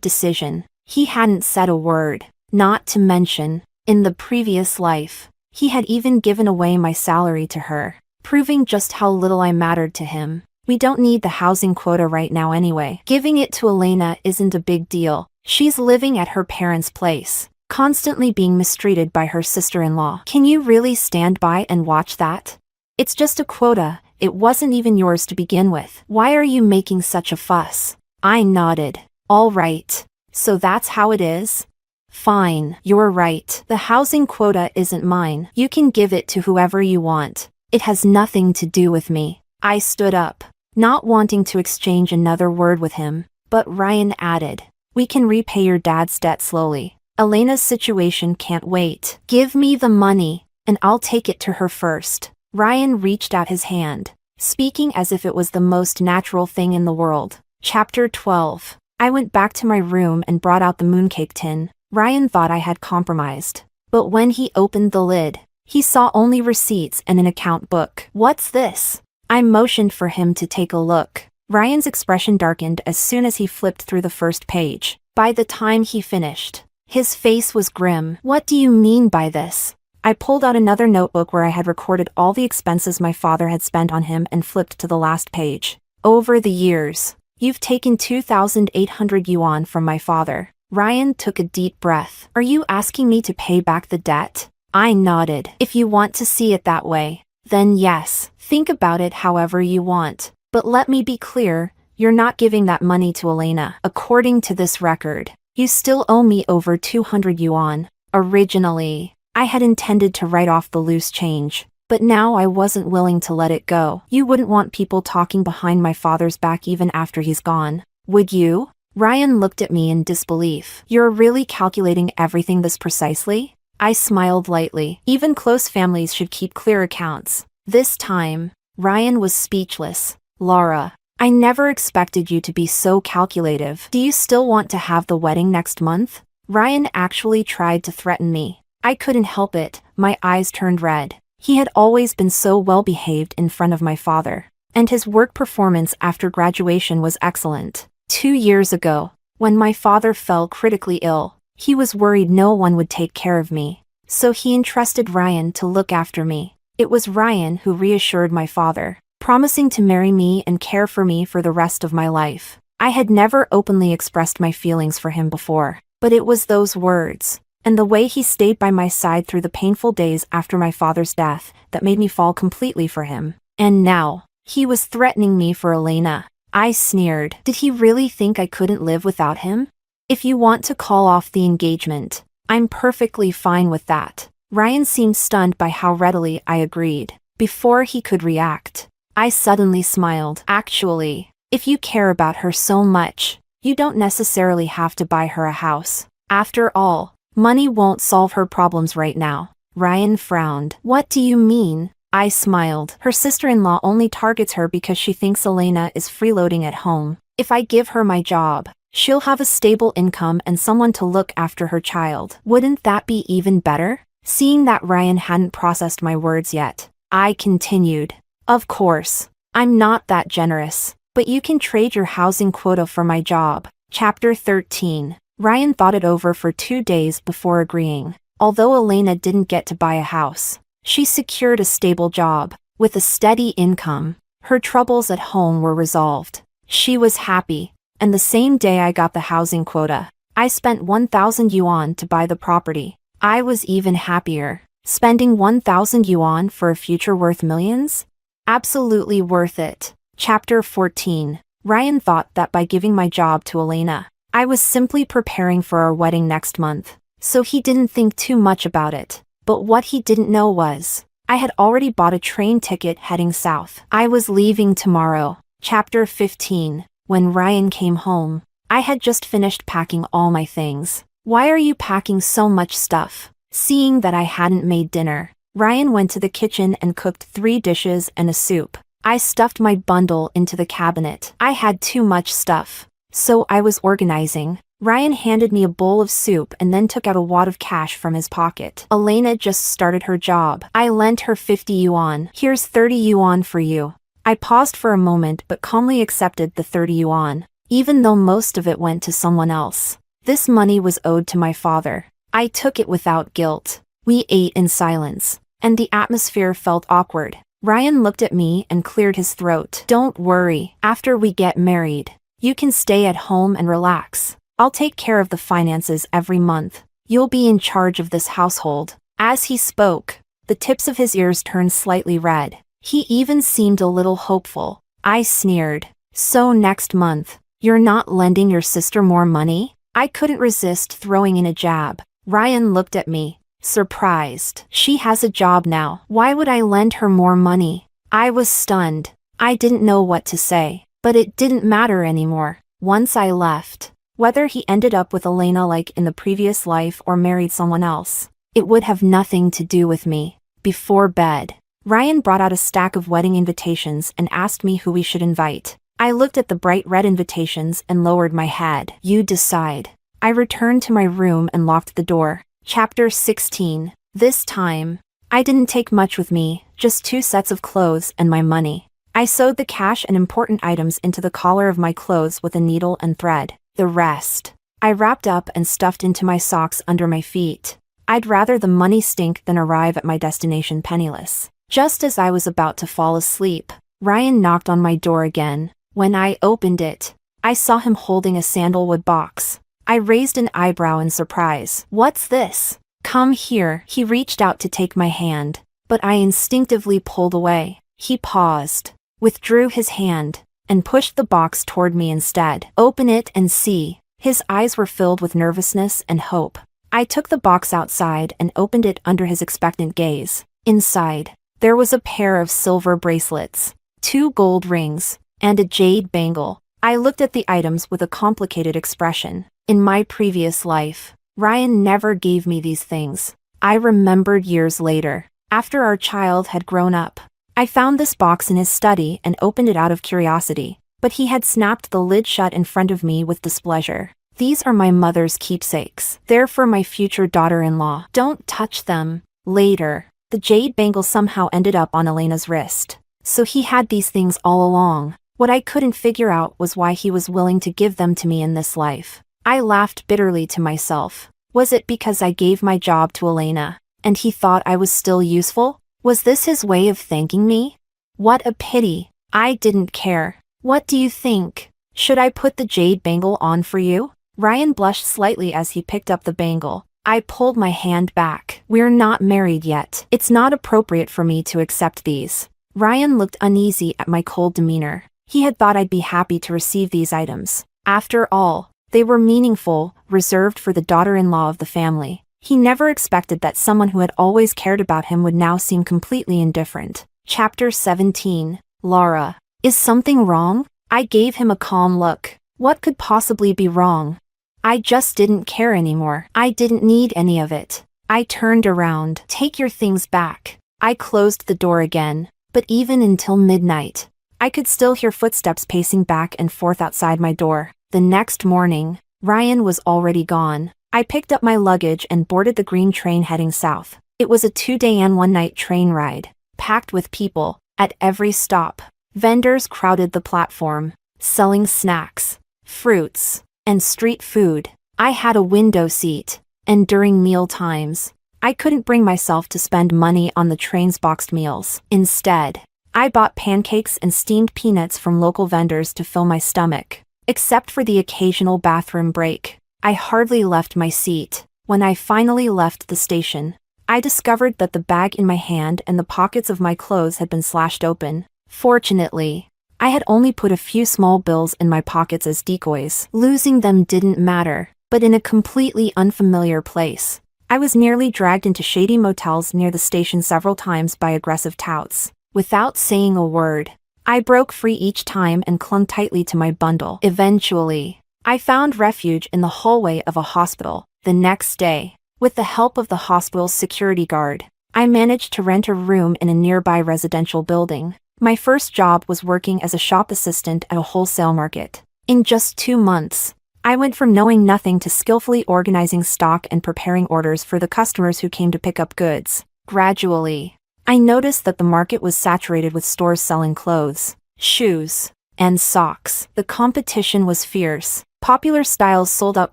decision, he hadn't said a word. Not to mention, in the previous life, he had even given away my salary to her, proving just how little I mattered to him. We don't need the housing quota right now anyway. Giving it to Elena isn't a big deal. She's living at her parents' place, constantly being mistreated by her sister-in-law. Can you really stand by and watch that? It's just a quota. It wasn't even yours to begin with. Why are you making such a fuss? I nodded. All right. So that's how it is? Fine, you're right. The housing quota isn't mine. You can give it to whoever you want. It has nothing to do with me. I stood up, not wanting to exchange another word with him, but Ryan added, we can repay your dad's debt slowly. Elena's situation can't wait. Give me the money, and I'll take it to her first. Ryan reached out his hand, speaking as if it was the most natural thing in the world. Chapter 12. I went back to my room and brought out the mooncake tin. Ryan thought I had compromised, but when he opened the lid, he saw only receipts and an account book. What's this? I motioned for him to take a look. Ryan's expression darkened as soon as he flipped through the first page. By the time he finished, his face was grim. What do you mean by this? I pulled out another notebook where I had recorded all the expenses my father had spent on him and flipped to the last page. Over the years, you've taken 2,800 yuan from my father. Ryan took a deep breath. Are you asking me to pay back the debt? I nodded. If you want to see it that way, then yes, think about it however you want. But let me be clear, you're not giving that money to Elena. According to this record, you still owe me over 200 yuan. Originally, I had intended to write off the loose change, but now I wasn't willing to let it go. You wouldn't want people talking behind my father's back even after he's gone, would you? Ryan looked at me in disbelief. You're really calculating everything this precisely? I smiled lightly. Even close families should keep clear accounts. This time, Ryan was speechless. Laura, I never expected you to be so calculative. Do you still want to have the wedding next month? Ryan actually tried to threaten me. I couldn't help it. My eyes turned red. He had always been so well behaved in front of my father, and his work performance after graduation was excellent. 2 years ago, when my father fell critically ill, he was worried no one would take care of me, so he entrusted Ryan to look after me. It was Ryan who reassured my father, promising to marry me and care for me for the rest of my life. I had never openly expressed my feelings for him before, but it was those words, and the way he stayed by my side through the painful days after my father's death, that made me fall completely for him. And now, he was threatening me for Elena. I sneered. Did he really think I couldn't live without him? If you want to call off the engagement, I'm perfectly fine with that. Ryan seemed stunned by how readily I agreed. Before he could react, I suddenly smiled. Actually, if you care about her so much, you don't necessarily have to buy her a house. After all, money won't solve her problems right now. Ryan frowned. What do you mean? I smiled. Her sister-in-law only targets her because she thinks Elena is freeloading at home. If I give her my job, she'll have a stable income and someone to look after her child. Wouldn't that be even better? Seeing that Ryan hadn't processed my words yet, I continued. Of course, I'm not that generous, but you can trade your housing quota for my job. Chapter 13. Ryan thought it over for 2 days before agreeing. Although Elena didn't get to buy a house, she secured a stable job. With a steady income, her troubles at home were resolved. She was happy, and the same day I got the housing quota, I spent 1,000 yuan to buy the property. I was even happier. Spending 1,000 yuan for a future worth millions? Absolutely worth it. Chapter 14. Ryan thought that by giving my job to Elena, I was simply preparing for our wedding next month, so he didn't think too much about it. But what he didn't know was, I had already bought a train ticket heading south. I was leaving tomorrow. Chapter 15. When Ryan came home, I had just finished packing all my things. Why are you packing so much stuff? Seeing that I hadn't made dinner, Ryan went to the kitchen and cooked 3 dishes and a soup. I stuffed my bundle into the cabinet. I had too much stuff, so I was organizing. Ryan handed me a bowl of soup and then took out a wad of cash from his pocket. Elena just started her job. I lent her 50 yuan. Here's 30 yuan for you. I paused for a moment but calmly accepted the 30 yuan, even though most of it went to someone else. This money was owed to my father. I took it without guilt. We ate in silence, and the atmosphere felt awkward. Ryan looked at me and cleared his throat. Don't worry, after we get married, you can stay at home and relax. I'll take care of the finances every month. You'll be in charge of this household. As he spoke, the tips of his ears turned slightly red. He even seemed a little hopeful. I sneered. So next month, you're not lending your sister more money? I couldn't resist throwing in a jab. Ryan looked at me, surprised. She has a job now. Why would I lend her more money? I was stunned. I didn't know what to say, but it didn't matter anymore. Once I left, whether he ended up with Elena like in the previous life or married someone else, it would have nothing to do with me. Before bed, Ryan brought out a stack of wedding invitations and asked me who we should invite. I looked at the bright red invitations and lowered my head. You decide. I returned to my room and locked the door. Chapter 16. This time, I didn't take much with me, just 2 sets of clothes and my money. I sewed the cash and important items into the collar of my clothes with a needle and thread. The rest, I wrapped up and stuffed into my socks under my feet. I'd rather the money stink than arrive at my destination penniless. Just as I was about to fall asleep, Ryan knocked on my door again. When I opened it, I saw him holding a sandalwood box. I raised an eyebrow in surprise. What's this? Come here. He reached out to take my hand, but I instinctively pulled away. He paused, withdrew his hand, and pushed the box toward me instead. Open it and see. His eyes were filled with nervousness and hope. I took the box outside and opened it under his expectant gaze. Inside, there was a pair of silver bracelets, 2 gold rings, and a jade bangle. I looked at the items with a complicated expression. In my previous life, Ryan never gave me these things. I remembered years later, after our child had grown up, I found this box in his study and opened it out of curiosity, but he had snapped the lid shut in front of me with displeasure. These are my mother's keepsakes. They're for my future daughter-in-law. Don't touch them. Later, the jade bangle somehow ended up on Elena's wrist. So he had these things all along. What I couldn't figure out was why he was willing to give them to me in this life. I laughed bitterly to myself. Was it because I gave my job to Elena? and he thought I was still useful? Was this his way of thanking me? What a pity. I didn't care. What do you think? Should I put the jade bangle on for you? Ryan blushed slightly as he picked up the bangle. I pulled my hand back. We're not married yet. It's not appropriate for me to accept these. Ryan looked uneasy at my cold demeanor. He had thought I'd be happy to receive these items. After all, they were meaningful, reserved for the daughter-in-law of the family. He never expected that someone who had always cared about him would now seem completely indifferent. Chapter 17. Laura. Is something wrong? I gave him a calm look. What could possibly be wrong? I just didn't care anymore. I didn't need any of it. I turned around. Take your things back. I closed the door again. But even until midnight, I could still hear footsteps pacing back and forth outside my door. The next morning, Ryan was already gone. I picked up my luggage and boarded the green train heading south. It was a 2-day and 1-night train ride, packed with people. At every stop, vendors crowded the platform, selling snacks, fruits, and street food. I had a window seat, and during meal times, I couldn't bring myself to spend money on the train's boxed meals. Instead, I bought pancakes and steamed peanuts from local vendors to fill my stomach. Except for the occasional bathroom break, I hardly left my seat. When I finally left the station, I discovered that the bag in my hand and the pockets of my clothes had been slashed open. Fortunately, I had only put a few small bills in my pockets as decoys. Losing them didn't matter, but in a completely unfamiliar place. I was nearly dragged into shady motels near the station several times by aggressive touts. Without saying a word, I broke free each time and clung tightly to my bundle. Eventually, I found refuge in the hallway of a hospital. The next day, with the help of the hospital's security guard, I managed to rent a room in a nearby residential building. My first job was working as a shop assistant at a wholesale market. In just 2 months, I went from knowing nothing to skillfully organizing stock and preparing orders for the customers who came to pick up goods. Gradually, I noticed that the market was saturated with stores selling clothes, shoes, and socks. The competition was fierce. Popular styles sold out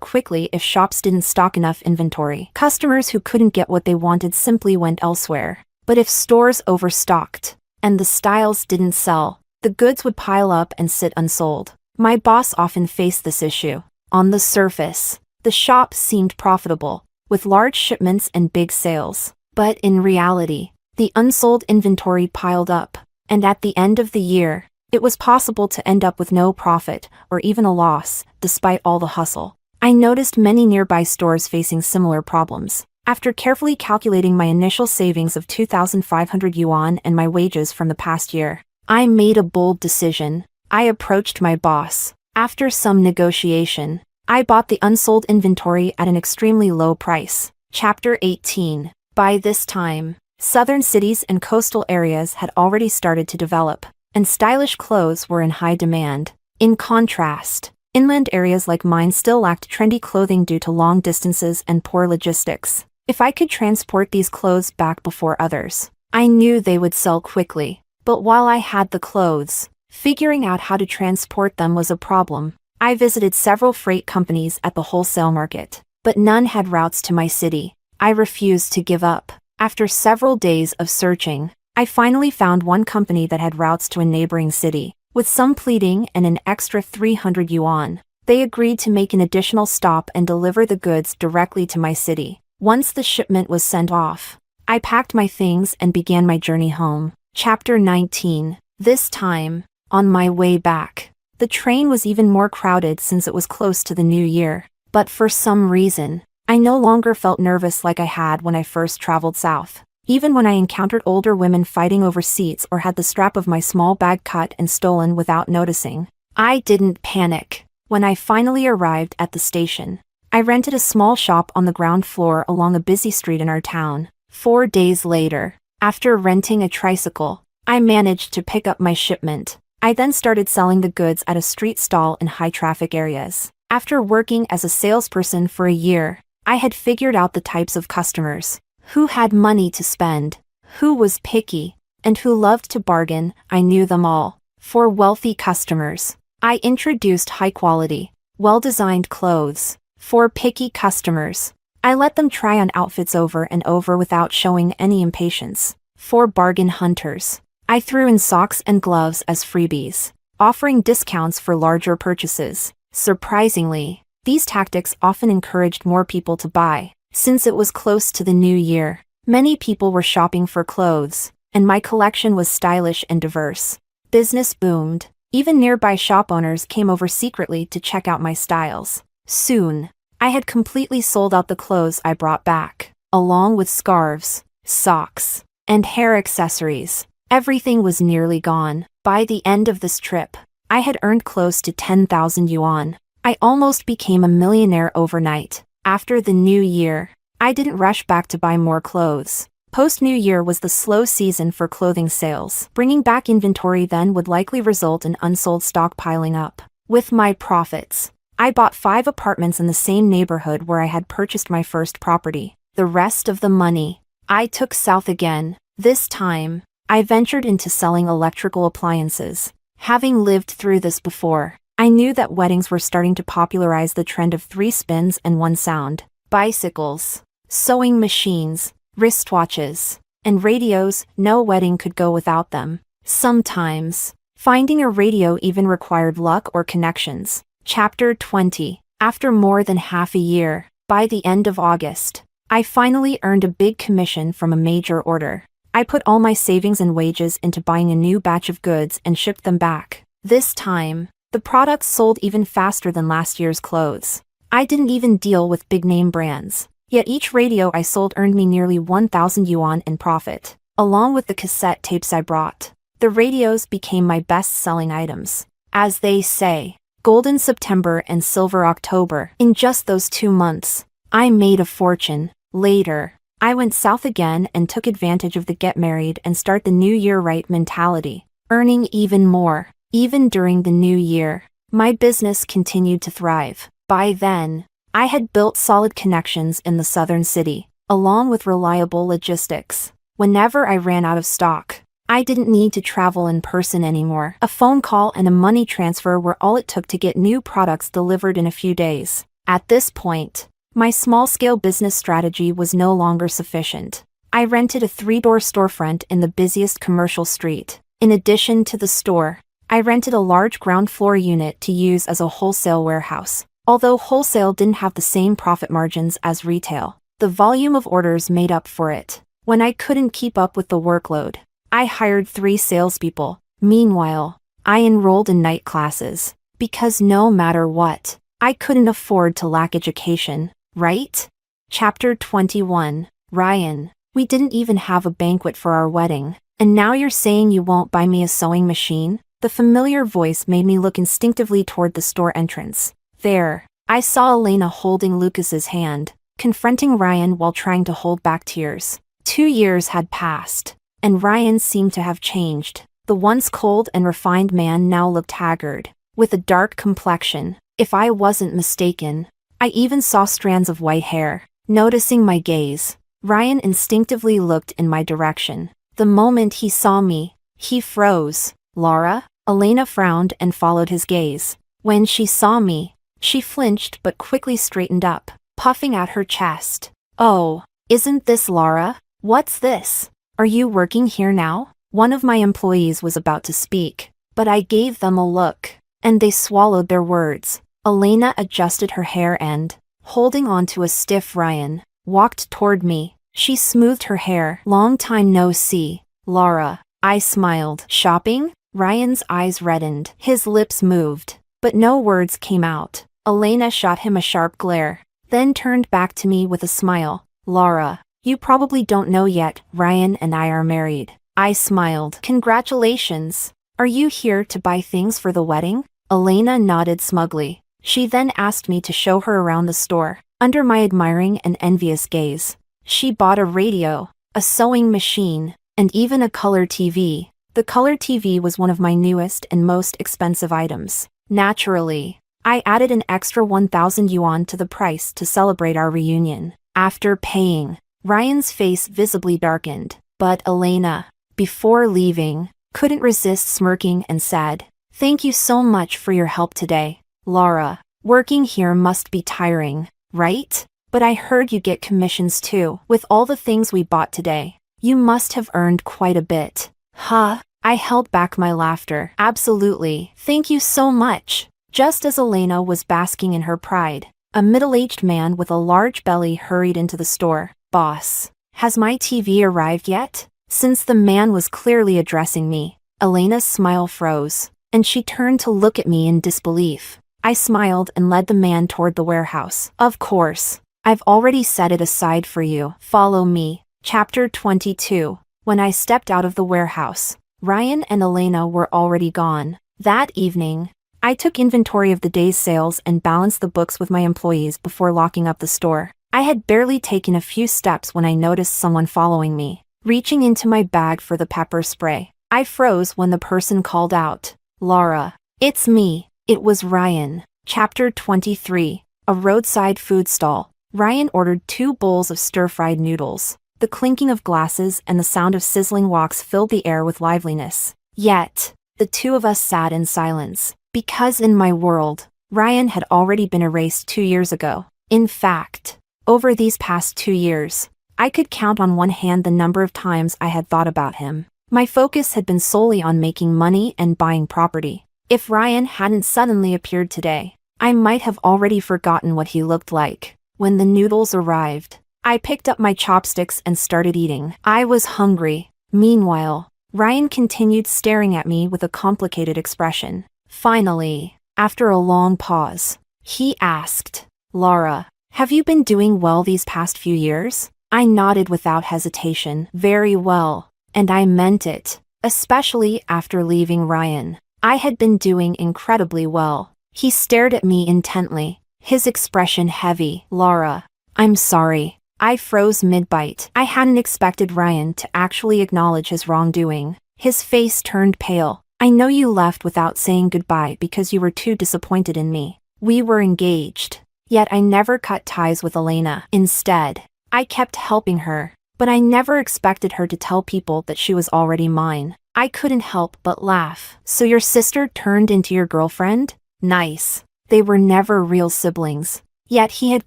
quickly if shops didn't stock enough inventory. Customers who couldn't get what they wanted simply went elsewhere. But if stores overstocked, and the styles didn't sell, the goods would pile up and sit unsold. My boss often faced this issue. On the surface, the shop seemed profitable, with large shipments and big sales. But in reality, the unsold inventory piled up, and at the end of the year, it was possible to end up with no profit, or even a loss, despite all the hustle. I noticed many nearby stores facing similar problems. After carefully calculating my initial savings of 2,500 yuan and my wages from the past year, I made a bold decision. I approached my boss. After some negotiation, I bought the unsold inventory at an extremely low price. Chapter 18. By this time, southern cities and coastal areas had already started to develop, and stylish clothes were in high demand. In contrast, inland areas like mine still lacked trendy clothing due to long distances and poor logistics. If I could transport these clothes back before others, I knew they would sell quickly. But while I had the clothes, figuring out how to transport them was a problem. I visited several freight companies at the wholesale market, but none had routes to my city. I refused to give up. After several days of searching, I finally found one company that had routes to a neighboring city. With some pleading and an extra 300 yuan, they agreed to make an additional stop and deliver the goods directly to my city. Once the shipment was sent off, I packed my things and began my journey home. Chapter 19. This time, on my way back, the train was even more crowded since it was close to the new year. But for some reason, I no longer felt nervous like I had when I first traveled south. Even when I encountered older women fighting over seats or had the strap of my small bag cut and stolen without noticing, I didn't panic. When I finally arrived at the station, I rented a small shop on the ground floor along a busy street in our town. 4 days later, after renting a tricycle, I managed to pick up my shipment. I then started selling the goods at a street stall in high-traffic areas. After working as a salesperson for a year, I had figured out the types of customers, who had money to spend, who was picky, and who loved to bargain. I knew them all. For wealthy customers, I introduced high-quality, well-designed clothes. For picky customers, I let them try on outfits over and over without showing any impatience. For bargain hunters, I threw in socks and gloves as freebies, offering discounts for larger purchases. Surprisingly, these tactics often encouraged more people to buy. Since it was close to the new year, many people were shopping for clothes, and my collection was stylish and diverse. Business boomed. Even nearby shop owners came over secretly to check out my styles. Soon, I had completely sold out the clothes I brought back, along with scarves, socks, and hair accessories. Everything was nearly gone. By the end of this trip, I had earned close to 10,000 yuan. I almost became a millionaire overnight. After the new year, I didn't rush back to buy more clothes. Post-New Year was the slow season for clothing sales. Bringing back inventory then would likely result in unsold stock piling up. With my profits, I bought 5 apartments in the same neighborhood where I had purchased my first property. The rest of the money, I took south again. This time, I ventured into selling electrical appliances. Having lived through this before, I knew that weddings were starting to popularize the trend of 3 spins and 1 sound. Bicycles, sewing machines, wristwatches, and radios. No wedding could go without them. Sometimes, finding a radio even required luck or connections. Chapter 20. After more than half a year, by the end of August, I finally earned a big commission from a major order. I put all my savings and wages into buying a new batch of goods and shipped them back. This time, the products sold even faster than last year's clothes. I didn't even deal with big-name brands. Yet each radio I sold earned me nearly 1,000 yuan in profit. Along with the cassette tapes I brought, the radios became my best-selling items. As they say, golden September and silver October. In just those 2 months, I made a fortune. Later, I went south again and took advantage of the get married and start the new year right mentality, earning even more. Even during the new year, my business continued to thrive. By then, I had built solid connections in the southern city, along with reliable logistics. Whenever I ran out of stock, I didn't need to travel in person anymore. A phone call and a money transfer were all it took to get new products delivered in a few days. At this point, my small-scale business strategy was no longer sufficient. I rented a 3-door storefront in the busiest commercial street. In addition to the store, I rented a large ground floor unit to use as a wholesale warehouse. Although wholesale didn't have the same profit margins as retail, the volume of orders made up for it. When I couldn't keep up with the workload, I hired 3 salespeople. Meanwhile, I enrolled in night classes, because no matter what, I couldn't afford to lack education, right? Chapter 21. Ryan, we didn't even have a banquet for our wedding, and now you're saying you won't buy me a sewing machine? The familiar voice made me look instinctively toward the store entrance. There, I saw Elena holding Lucas's hand, confronting Ryan while trying to hold back tears. 2 years had passed, and Ryan seemed to have changed. The once cold and refined man now looked haggard, with a dark complexion. If I wasn't mistaken, I even saw strands of white hair. Noticing my gaze, Ryan instinctively looked in my direction. The moment he saw me, he froze. Laura? Elena frowned and followed his gaze. When she saw me, she flinched but quickly straightened up, puffing out her chest. Oh, isn't this Laura? What's this? Are you working here now? One of my employees was about to speak, but I gave them a look, and they swallowed their words. Elena adjusted her hair and, holding onto a stiff Ryan, walked toward me. She smoothed her hair. Long time no see, Laura. I smiled. Shopping? Ryan's eyes reddened. His lips moved, but no words came out. Elena shot him a sharp glare, then turned back to me with a smile. Laura, you probably don't know yet, Ryan and I are married. I smiled. Congratulations. Are you here to buy things for the wedding? Elena nodded smugly. She then asked me to show her around the store. Under my admiring and envious gaze, she bought a radio, a sewing machine, and even a color TV. The color TV was one of my newest and most expensive items. Naturally, I added an extra 1,000 yuan to the price to celebrate our reunion. After paying, Ryan's face visibly darkened, but Elena, before leaving, couldn't resist smirking and said, "Thank you so much for your help today. Laura, working here must be tiring, right?" But I heard you get commissions too. With all the things we bought today, you must have earned quite a bit. Huh? I held back my laughter. Absolutely. Thank you so much. Just as Elena was basking in her pride, a middle-aged man with a large belly hurried into the store. Boss, has my TV arrived yet? Since the man was clearly addressing me, Elena's smile froze, and she turned to look at me in disbelief. I smiled and led the man toward the warehouse. Of course. I've already set it aside for you. Follow me. Chapter 22. When I stepped out of the warehouse, Ryan and Elena were already gone. That evening, I took inventory of the day's sales and balanced the books with my employees before locking up the store. I had barely taken a few steps when I noticed someone following me, reaching into my bag for the pepper spray. I froze when the person called out, "Laura." It's me. It was Ryan. Chapter 23. A roadside food stall. Ryan ordered 2 bowls of stir-fried noodles. The clinking of glasses and the sound of sizzling woks filled the air with liveliness. Yet, the two of us sat in silence, because in my world, Ryan had already been erased 2 years ago. In fact, over these past 2 years, I could count on one hand the number of times I had thought about him. My focus had been solely on making money and buying property. If Ryan hadn't suddenly appeared today, I might have already forgotten what he looked like. When the noodles arrived, I picked up my chopsticks and started eating. I was hungry. Meanwhile, Ryan continued staring at me with a complicated expression. Finally, after a long pause, he asked, "Laura, have you been doing well these past few years?" I nodded without hesitation. Very well. And I meant it. Especially after leaving Ryan. I had been doing incredibly well. He stared at me intently, his expression heavy. "Laura, I'm sorry." I froze mid-bite. I hadn't expected Ryan to actually acknowledge his wrongdoing. His face turned pale. "I know you left without saying goodbye because you were too disappointed in me. We were engaged. Yet I never cut ties with Elena. Instead, I kept helping her. But I never expected her to tell people that she was already mine." I couldn't help but laugh. "So your sister turned into your girlfriend? Nice." They were never real siblings. Yet he had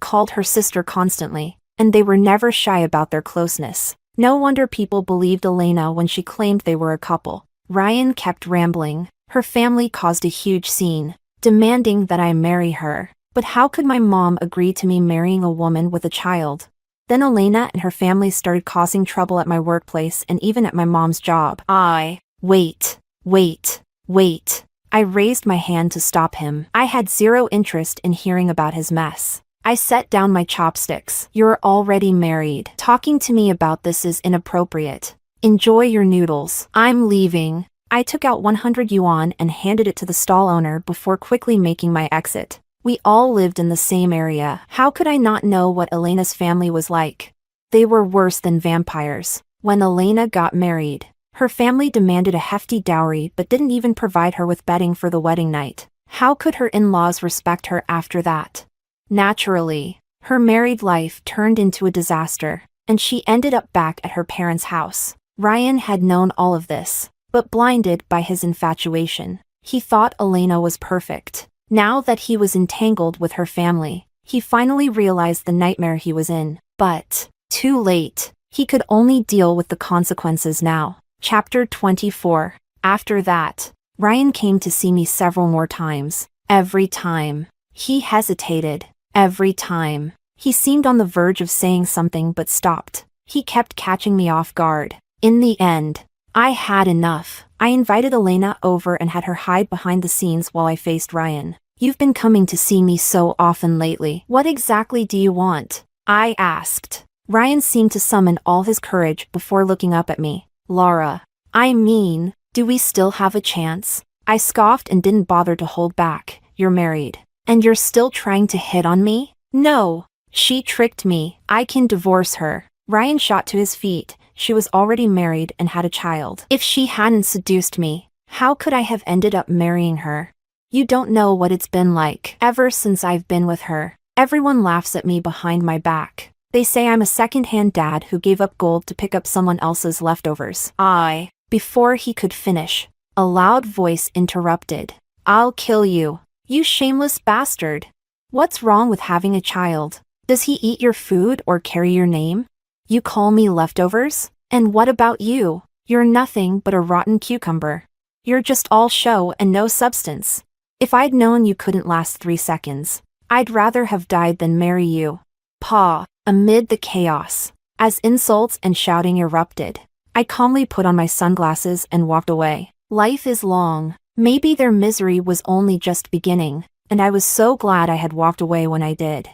called her sister constantly, and they were never shy about their closeness. No wonder people believed Elena when she claimed they were a couple. Ryan kept rambling. Her family caused a huge scene, demanding that I marry her. But how could my mom agree to me marrying a woman with a child? Then Elena and her family started causing trouble at my workplace and even at my mom's job. Wait. I raised my hand to stop him. I had zero interest in hearing about his mess. I set down my chopsticks. "You're already married. Talking to me about this is inappropriate. Enjoy your noodles. I'm leaving." I took out 100 yuan and handed it to the stall owner before quickly making my exit. We all lived in the same area. How could I not know what Elena's family was like? They were worse than vampires. When Elena got married, her family demanded a hefty dowry but didn't even provide her with bedding for the wedding night. How could her in-laws respect her after that? Naturally, her married life turned into a disaster, and she ended up back at her parents' house. Ryan had known all of this, but blinded by his infatuation, he thought Elena was perfect. Now that he was entangled with her family, he finally realized the nightmare he was in. But, too late. He could only deal with the consequences now. Chapter 24. After that, Ryan came to see me several more times. Every time, he hesitated. Every time, he seemed on the verge of saying something but stopped. He kept catching me off guard. In the end, I had enough. I invited Elena over and had her hide behind the scenes while I faced Ryan. "You've been coming to see me so often lately. What exactly do you want?" I asked. Ryan seemed to summon all his courage before looking up at me. "Laura, do we still have a chance?" I scoffed and didn't bother to hold back. "You're married. And you're still trying to hit on me?" "No. She tricked me. I can divorce her." Ryan shot to his feet. She was already married and had a child. If she hadn't seduced me, how could I have ended up marrying her? You don't know what it's been like. Ever since I've been with her, everyone laughs at me behind my back. They say I'm a second-hand dad who gave up gold to pick up someone else's leftovers. Before he could finish, a loud voice interrupted. "I'll kill you, you shameless bastard. What's wrong with having a child? Does he eat your food or carry your name? You call me leftovers? And what about you? You're nothing but a rotten cucumber. You're just all show and no substance. If I'd known you couldn't last 3 seconds, I'd rather have died than marry you. Pa, amid the chaos, as insults and shouting erupted, I calmly put on my sunglasses and walked away. Life is long. Maybe their misery was only just beginning, and I was so glad I had walked away when I did.